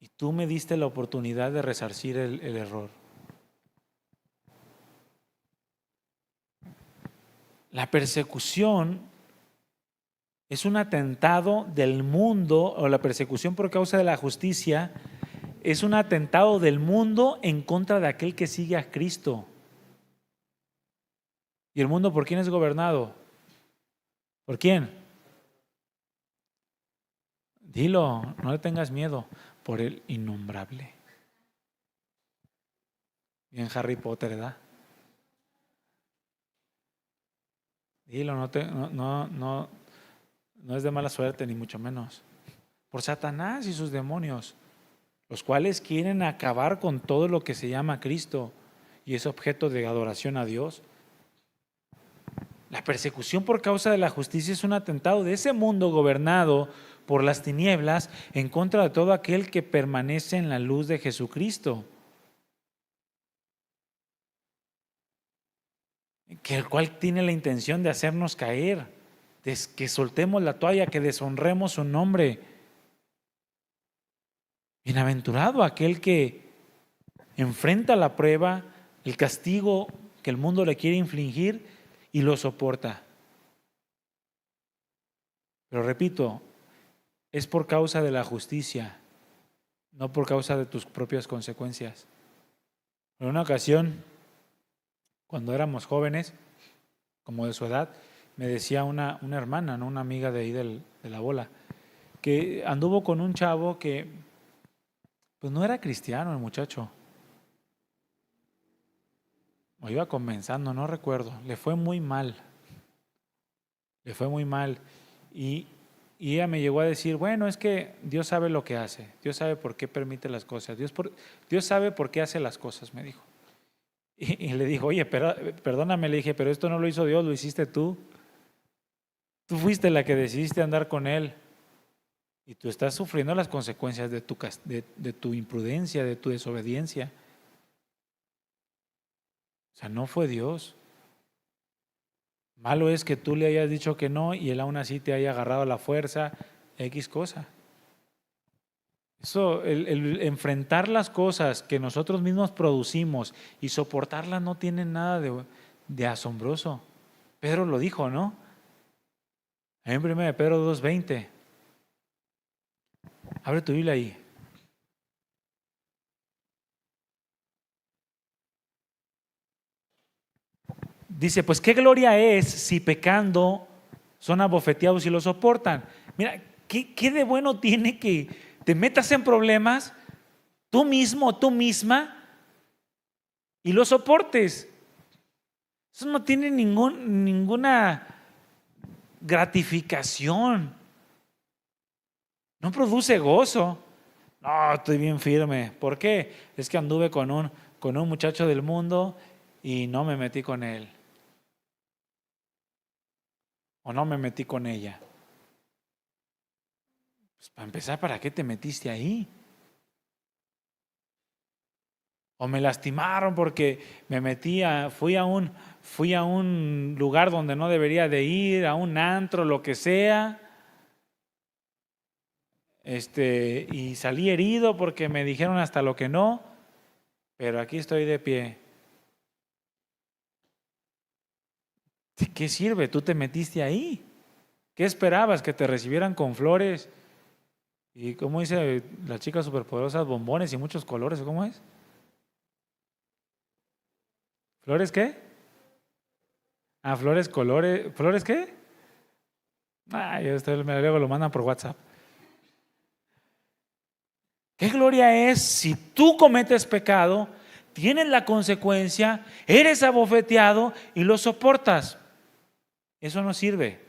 Y tú me diste la oportunidad de resarcir el error. La persecución es un atentado del mundo, o la persecución por causa de la justicia es un atentado del mundo en contra de aquel que sigue a Cristo. ¿Y el mundo por quién es gobernado? ¿Por quién? Dilo, no le tengas miedo, por el innombrable. Bien Harry Potter, ¿verdad? Dilo, no es de mala suerte, ni mucho menos. Por Satanás y sus demonios, los cuales quieren acabar con todo lo que se llama Cristo y es objeto de adoración a Dios. La persecución por causa de la justicia es un atentado de ese mundo gobernado por las tinieblas en contra de todo aquel que permanece en la luz de Jesucristo, que el cual tiene la intención de hacernos caer, de que soltemos la toalla, que deshonremos su nombre. Bienaventurado aquel que enfrenta la prueba, el castigo que el mundo le quiere infligir y lo soporta. Pero repito, es por causa de la justicia, no por causa de tus propias consecuencias. En una ocasión, cuando éramos jóvenes, como de su edad, me decía una hermana, ¿no? Una amiga de ahí de la bola, que anduvo con un chavo que pues no era cristiano el muchacho. O iba comenzando, no recuerdo. Le fue muy mal. Y ella me llegó a decir, bueno, es que Dios sabe lo que hace. Dios sabe por qué permite las cosas. Dios sabe por qué hace las cosas, me dijo. Y le dijo, oye, perdóname, le dije, pero esto no lo hizo Dios, lo hiciste tú. Tú fuiste la que decidiste andar con él. Y tú estás sufriendo las consecuencias de tu imprudencia, de tu desobediencia. O sea, no fue Dios. Malo es que tú le hayas dicho que no y él aún así te haya agarrado a la fuerza, X cosa. Eso, el enfrentar las cosas que nosotros mismos producimos y soportarlas no tiene nada de asombroso. Pedro lo dijo, ¿no? En 1 Pedro 2:20. Abre tu Biblia ahí. Dice, pues qué gloria es si pecando son abofeteados y lo soportan. Mira, ¿qué de bueno tiene que te metas en problemas tú mismo, tú misma y lo soportes? Eso no tiene ninguna gratificación. No produce gozo. No, estoy bien firme. ¿Por qué? Es que anduve con un muchacho del mundo y no me metí con él. O no me metí con ella. Pues para empezar, ¿para qué te metiste ahí? O me lastimaron porque fui a un lugar donde no debería de ir, a un antro, lo que sea. Y salí herido porque me dijeron hasta lo que no, pero aquí estoy de pie. ¿De qué sirve? Tú te metiste ahí. ¿Qué esperabas? ¿Que te recibieran con flores? Y como dice la chica superpoderosa, bombones y muchos colores, ¿cómo es? ¿Flores qué? Ah, flores, colores. ¿Flores qué? Luego lo mandan por WhatsApp. ¿Qué gloria es si tú cometes pecado, tienes la consecuencia, eres abofeteado y lo soportas? Eso no sirve.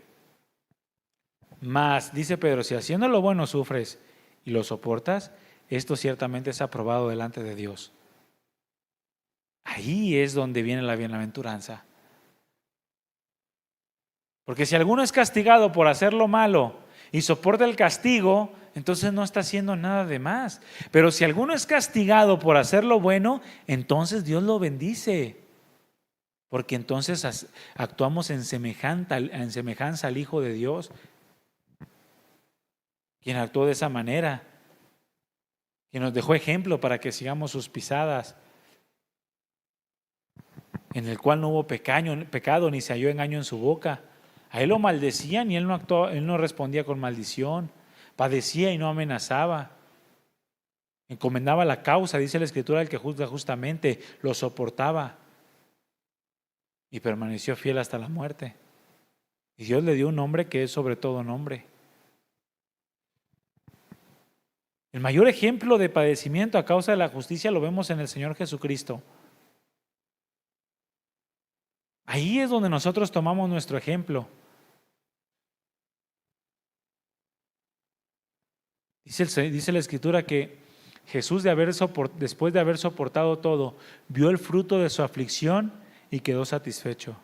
Mas, dice Pedro, si haciendo lo bueno sufres y lo soportas, esto ciertamente es aprobado delante de Dios. Ahí es donde viene la bienaventuranza. Porque si alguno es castigado por hacer lo malo y soporta el castigo, entonces no está haciendo nada de más. Pero si alguno es castigado por hacer lo bueno, entonces Dios lo bendice. Porque entonces actuamos en semejanza al Hijo de Dios, quien actuó de esa manera, quien nos dejó ejemplo para que sigamos sus pisadas, en el cual no hubo pecado ni se halló engaño en su boca. A él lo maldecían y él no respondía con maldición, padecía y no amenazaba, encomendaba la causa, dice la Escritura, el que juzga justamente, lo soportaba y permaneció fiel hasta la muerte. Y Dios le dio un nombre que es sobre todo nombre. El mayor ejemplo de padecimiento a causa de la justicia lo vemos en el Señor Jesucristo. Ahí es donde nosotros tomamos nuestro ejemplo. Dice la Escritura que Jesús, después de haber soportado todo, vio el fruto de su aflicción y quedó satisfecho.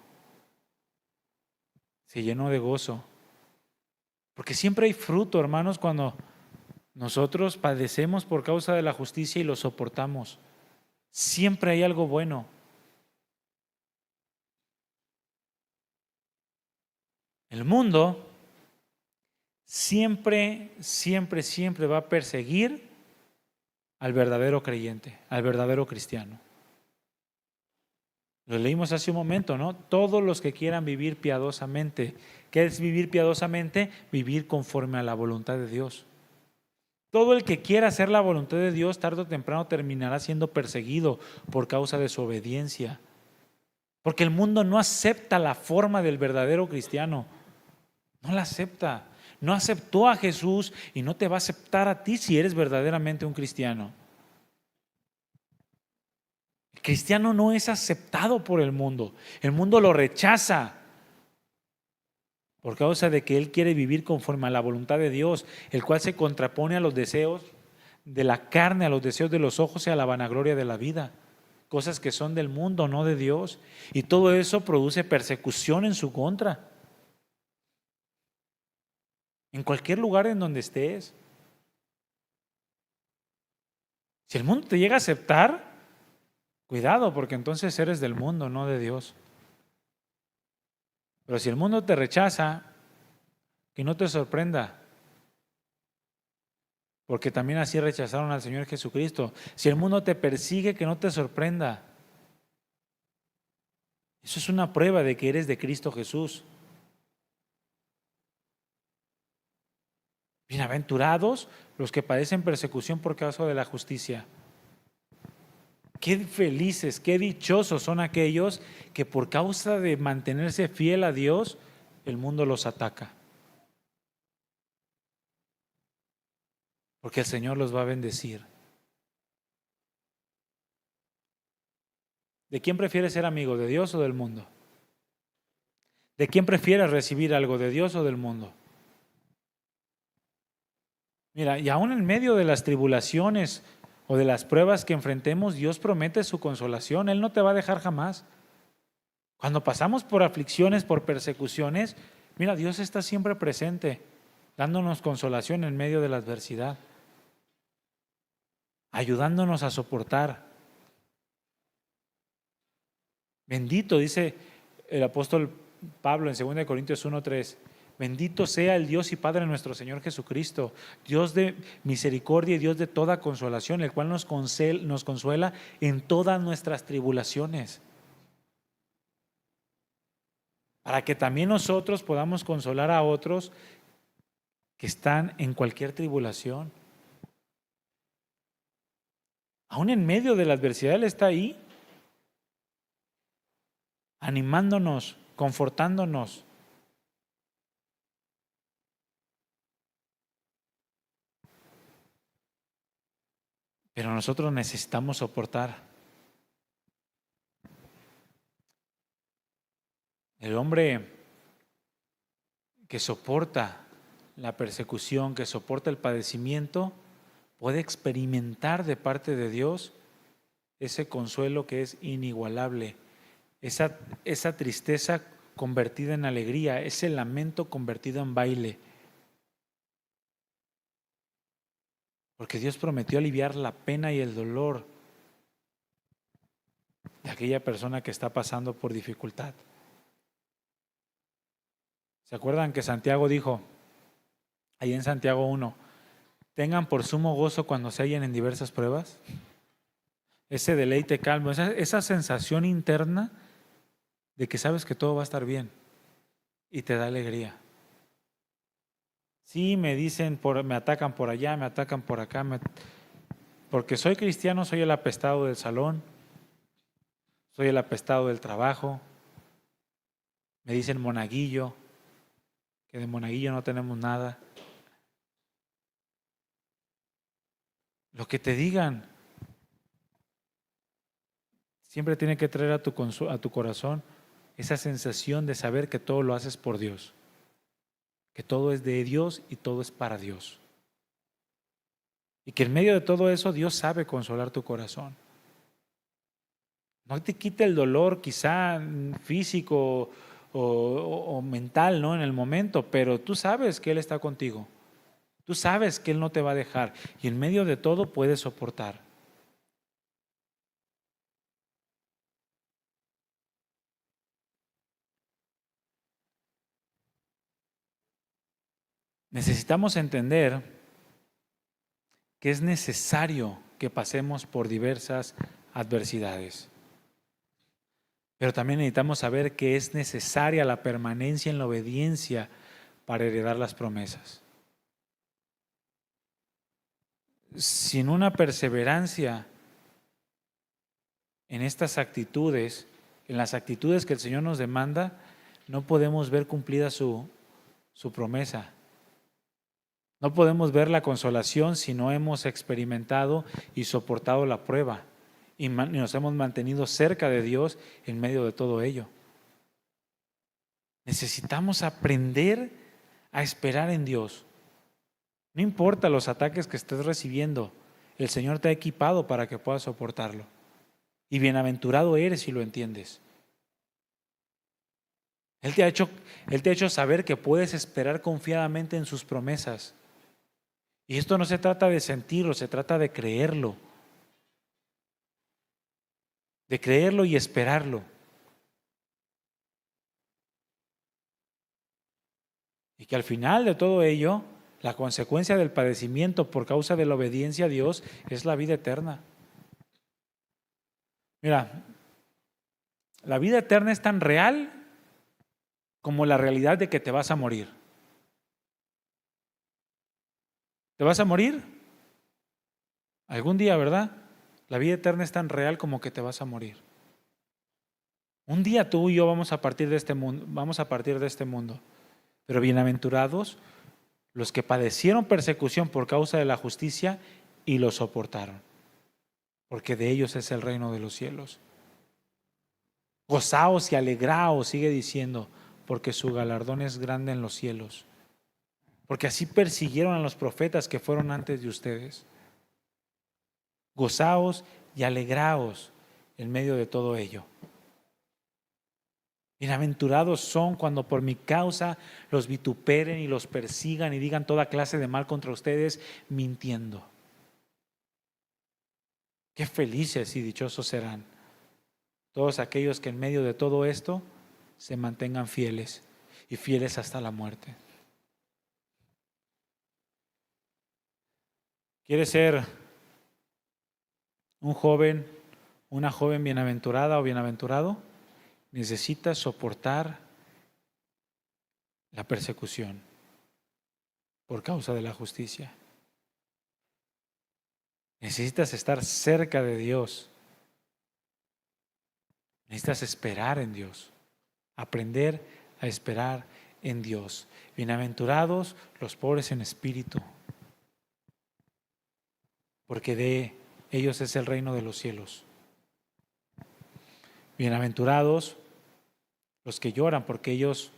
Se llenó de gozo. Porque siempre hay fruto, hermanos, cuando nosotros padecemos por causa de la justicia y lo soportamos. Siempre hay algo bueno. El mundo siempre va a perseguir al verdadero creyente, al verdadero cristiano. Lo leímos hace un momento, ¿no? Todos los que quieran vivir piadosamente. ¿Qué es vivir piadosamente? Vivir conforme a la voluntad de Dios. Todo el que quiera hacer la voluntad de Dios, tarde o temprano terminará siendo perseguido por causa de su obediencia. Porque el mundo no acepta la forma del verdadero cristiano. No la acepta. No aceptó a Jesús y no te va a aceptar a ti si eres verdaderamente un cristiano. El cristiano no es aceptado por el mundo. El mundo lo rechaza por causa de que él quiere vivir conforme a la voluntad de Dios, el cual se contrapone a los deseos de la carne, a los deseos de los ojos y a la vanagloria de la vida. cosas que son del mundo, no de Dios. Y todo eso produce persecución en su contra. En cualquier lugar en donde estés. Si el mundo te llega a aceptar, cuidado, porque entonces eres del mundo, no de Dios. Pero si el mundo te rechaza, que no te sorprenda, porque también así rechazaron al Señor Jesucristo. Si el mundo te persigue, que no te sorprenda. Eso es una prueba de que eres de Cristo Jesús. Bienaventurados los que padecen persecución por causa de la justicia. Qué felices, qué dichosos son aquellos que por causa de mantenerse fiel a Dios, el mundo los ataca. Porque el Señor los va a bendecir. ¿De quién prefieres ser amigo, de Dios o del mundo? ¿De quién prefieres recibir algo, de Dios o del mundo? Mira, y aún en medio de las tribulaciones o de las pruebas que enfrentemos, Dios promete su consolación. Él no te va a dejar jamás. Cuando pasamos por aflicciones, por persecuciones, mira, Dios está siempre presente, dándonos consolación en medio de la adversidad, ayudándonos a soportar. Bendito, dice el apóstol Pablo en 2 Corintios 1:3, bendito sea el Dios y Padre de nuestro Señor Jesucristo, Dios de misericordia y Dios de toda consolación, el cual nos consuela en todas nuestras tribulaciones, para que también nosotros podamos consolar a otros que están en cualquier tribulación. Aún en medio de la adversidad, Él está ahí, animándonos, confortándonos. Pero nosotros necesitamos soportar. El hombre que soporta la persecución, que soporta el padecimiento, puede experimentar de parte de Dios ese consuelo que es inigualable, esa tristeza convertida en alegría, ese lamento convertido en baile. Porque Dios prometió aliviar la pena y el dolor de aquella persona que está pasando por dificultad. ¿Se acuerdan que Santiago dijo, ahí en Santiago 1, tengan por sumo gozo cuando se hallen en diversas pruebas? Ese deleite calmo, esa sensación interna de que sabes que todo va a estar bien y te da alegría. Sí, me dicen, me atacan por allá, me atacan por acá, porque soy cristiano, soy el apestado del salón, soy el apestado del trabajo, me dicen monaguillo, que de monaguillo no tenemos nada. Lo que te digan siempre tiene que traer a tu corazón esa sensación de saber que todo lo haces por Dios, que todo es de Dios y todo es para Dios. Y que en medio de todo eso Dios sabe consolar tu corazón. No te quite el dolor quizá físico o mental, ¿no? En el momento, pero tú sabes que Él está contigo. Tú sabes que Él no te va a dejar y en medio de todo puedes soportar. Necesitamos entender que es necesario que pasemos por diversas adversidades. Pero también necesitamos saber que es necesaria la permanencia en la obediencia para heredar las promesas. Sin una perseverancia en estas actitudes, en las actitudes que el Señor nos demanda, no podemos ver cumplida su promesa. No podemos ver la consolación si no hemos experimentado y soportado la prueba y nos hemos mantenido cerca de Dios en medio de todo ello. Necesitamos aprender a esperar en Dios. No importa los ataques que estés recibiendo, el Señor te ha equipado para que puedas soportarlo. Y bienaventurado eres si lo entiendes. Él te ha hecho saber que puedes esperar confiadamente en sus promesas. Y esto no se trata de sentirlo, se trata de creerlo. De creerlo y esperarlo. Y que al final de todo ello, la consecuencia del padecimiento por causa de la obediencia a Dios es la vida eterna. Mira, la vida eterna es tan real como la realidad de que te vas a morir. ¿Te vas a morir? Algún día, ¿verdad? La vida eterna es tan real como que te vas a morir. Un día tú y yo vamos a partir de este mundo. Pero bienaventurados los que padecieron persecución por causa de la justicia y lo soportaron, porque de ellos es el reino de los cielos. Gozaos y alegraos, sigue diciendo, porque su galardón es grande en los cielos. Porque así persiguieron a los profetas que fueron antes de ustedes. Gozaos y alegraos en medio de todo ello. Bienaventurados son cuando por mi causa los vituperen y los persigan y digan toda clase de mal contra ustedes, mintiendo. Qué felices y dichosos serán todos aquellos que en medio de todo esto se mantengan fieles y fieles hasta la muerte. ¿Quieres ser un joven, una joven bienaventurada o bienaventurado? Necesitas soportar la persecución por causa de la justicia. Necesitas estar cerca de Dios. Necesitas esperar en Dios. Aprender a esperar en Dios. Bienaventurados los pobres en espíritu, porque de ellos es el reino de los cielos. Bienaventurados los que lloran, porque ellos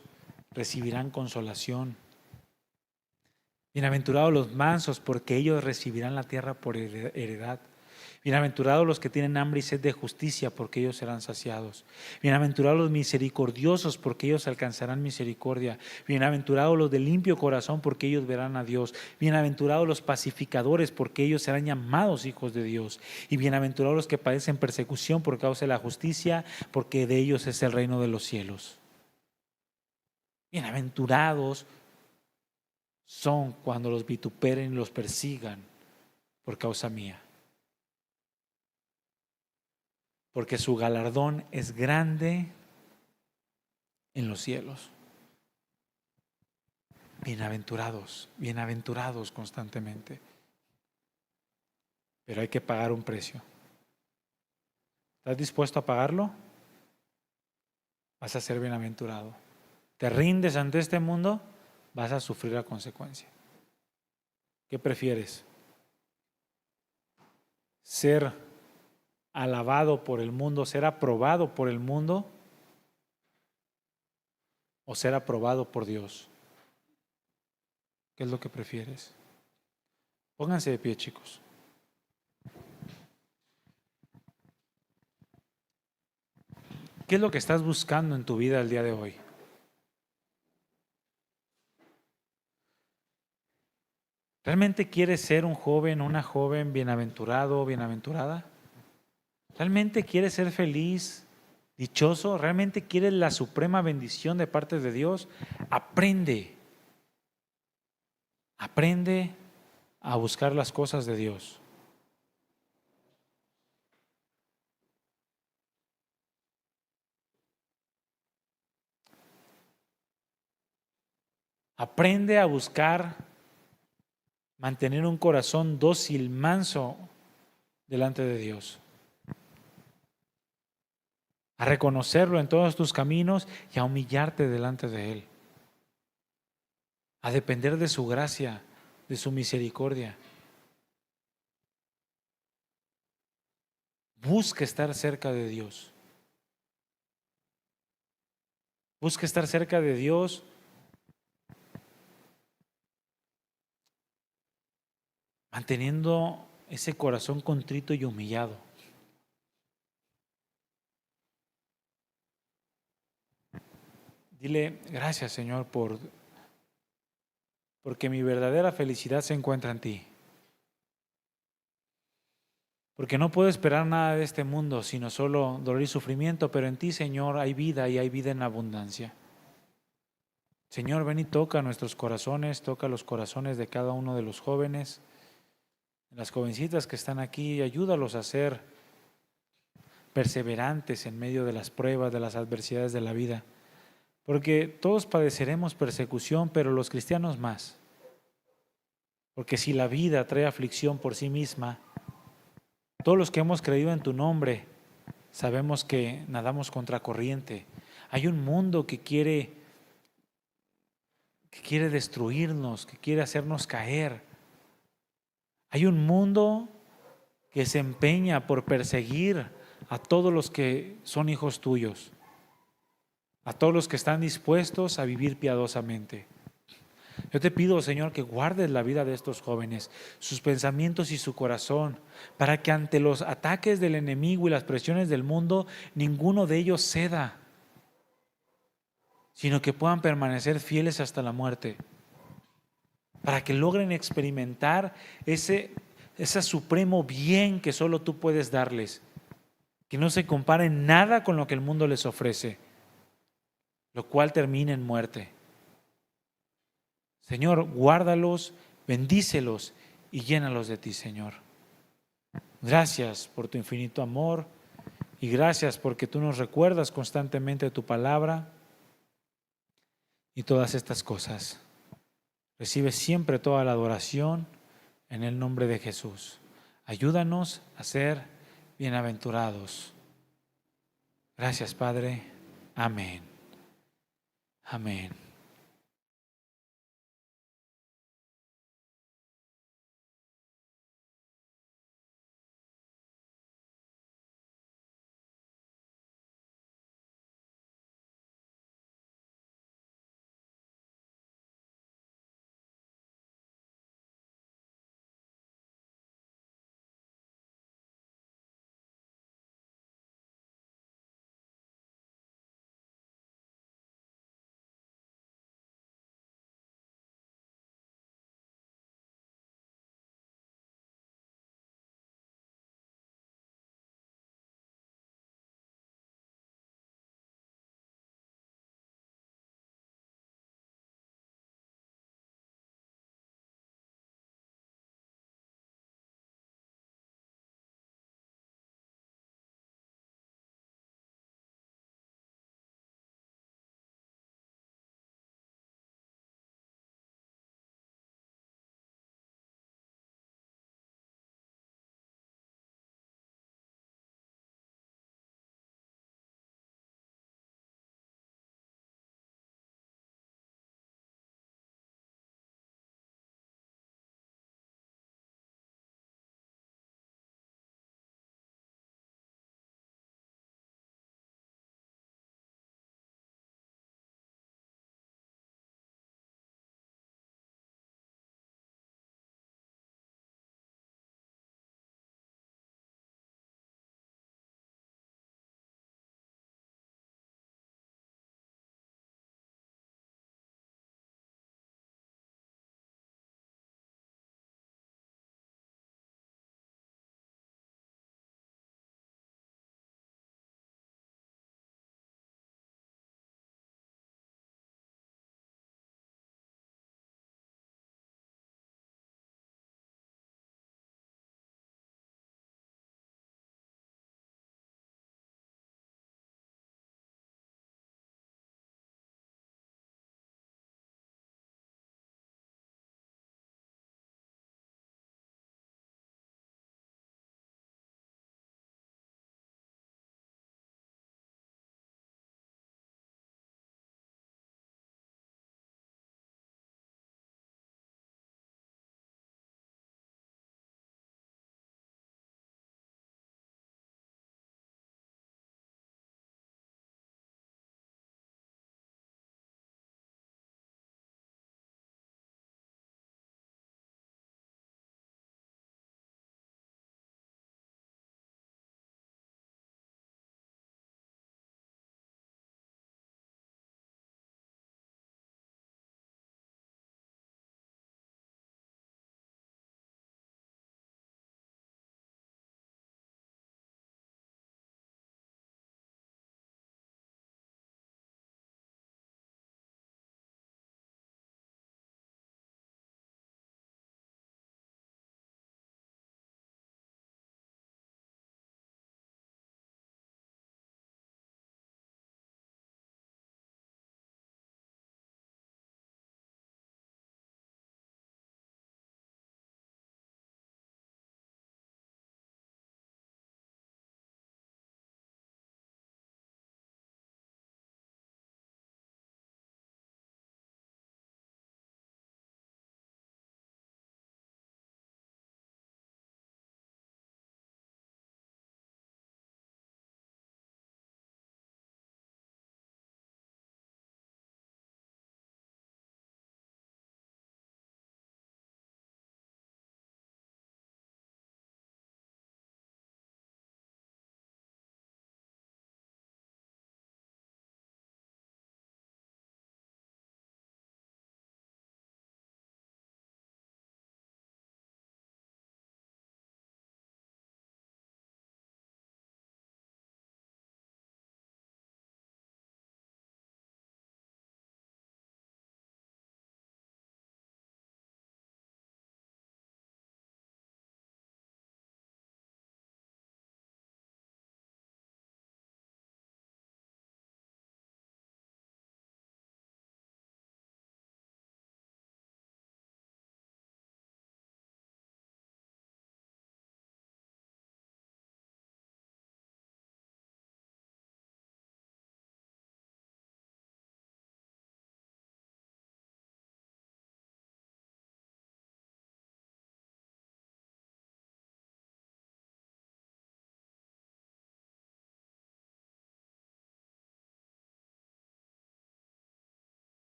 recibirán consolación. Bienaventurados los mansos, porque ellos recibirán la tierra por heredad. Bienaventurados los que tienen hambre y sed de justicia, porque ellos serán saciados. Bienaventurados los misericordiosos, porque ellos alcanzarán misericordia. Bienaventurados los de limpio corazón, porque ellos verán a Dios. Bienaventurados los pacificadores, porque ellos serán llamados hijos de Dios. Y bienaventurados los que padecen persecución por causa de la justicia, porque de ellos es el reino de los cielos. Bienaventurados son cuando los vituperen y los persigan por causa mía, porque su galardón es grande en los cielos. Bienaventurados, bienaventurados constantemente. Pero hay que pagar un precio. ¿Estás dispuesto a pagarlo? Vas a ser bienaventurado. ¿Te rindes ante este mundo? Vas a sufrir la consecuencia. ¿Qué prefieres? ¿Ser alabado por el mundo, ser aprobado por el mundo o ser aprobado por Dios? ¿Qué es lo que prefieres? Pónganse de pie, chicos. ¿Qué es lo que estás buscando en tu vida el día de hoy? ¿Realmente quieres ser un joven, una joven bienaventurado o bienaventurada? ¿Realmente quieres ser feliz, dichoso? ¿Realmente quieres la suprema bendición de parte de Dios? Aprende a buscar las cosas de Dios. Aprende a buscar mantener un corazón dócil, manso delante de Dios. A reconocerlo en todos tus caminos y a humillarte delante de Él. A depender de su gracia, de su misericordia. Busca estar cerca de Dios. Busca estar cerca de Dios manteniendo ese corazón contrito y humillado. Dile, gracias Señor porque mi verdadera felicidad se encuentra en ti. Porque no puedo esperar nada de este mundo, sino solo dolor y sufrimiento, pero en ti, Señor, hay vida y hay vida en abundancia. Señor, ven y toca nuestros corazones, toca los corazones de cada uno de los jóvenes, las jovencitas que están aquí, y ayúdalos a ser perseverantes en medio de las pruebas, de las adversidades de la vida. Porque todos padeceremos persecución, pero los cristianos más. Porque si la vida trae aflicción por sí misma, todos los que hemos creído en tu nombre sabemos que nadamos contra corriente. Hay un mundo que quiere destruirnos, que quiere hacernos caer. Hay un mundo que se empeña por perseguir a todos los que son hijos tuyos, a todos los que están dispuestos a vivir piadosamente. Yo te pido, Señor, que guardes la vida de estos jóvenes, sus pensamientos y su corazón, para que ante los ataques del enemigo y las presiones del mundo, ninguno de ellos ceda, sino que puedan permanecer fieles hasta la muerte, para que logren experimentar ese supremo bien que solo tú puedes darles, que no se compara en nada con lo que el mundo les ofrece, lo cual termina en muerte. Señor, guárdalos, bendícelos y llénalos de ti, Señor. Gracias por tu infinito amor y gracias porque tú nos recuerdas constantemente tu palabra y todas estas cosas. Recibe siempre toda la adoración en el nombre de Jesús. Ayúdanos a ser bienaventurados. Gracias, Padre. Amén. Amén.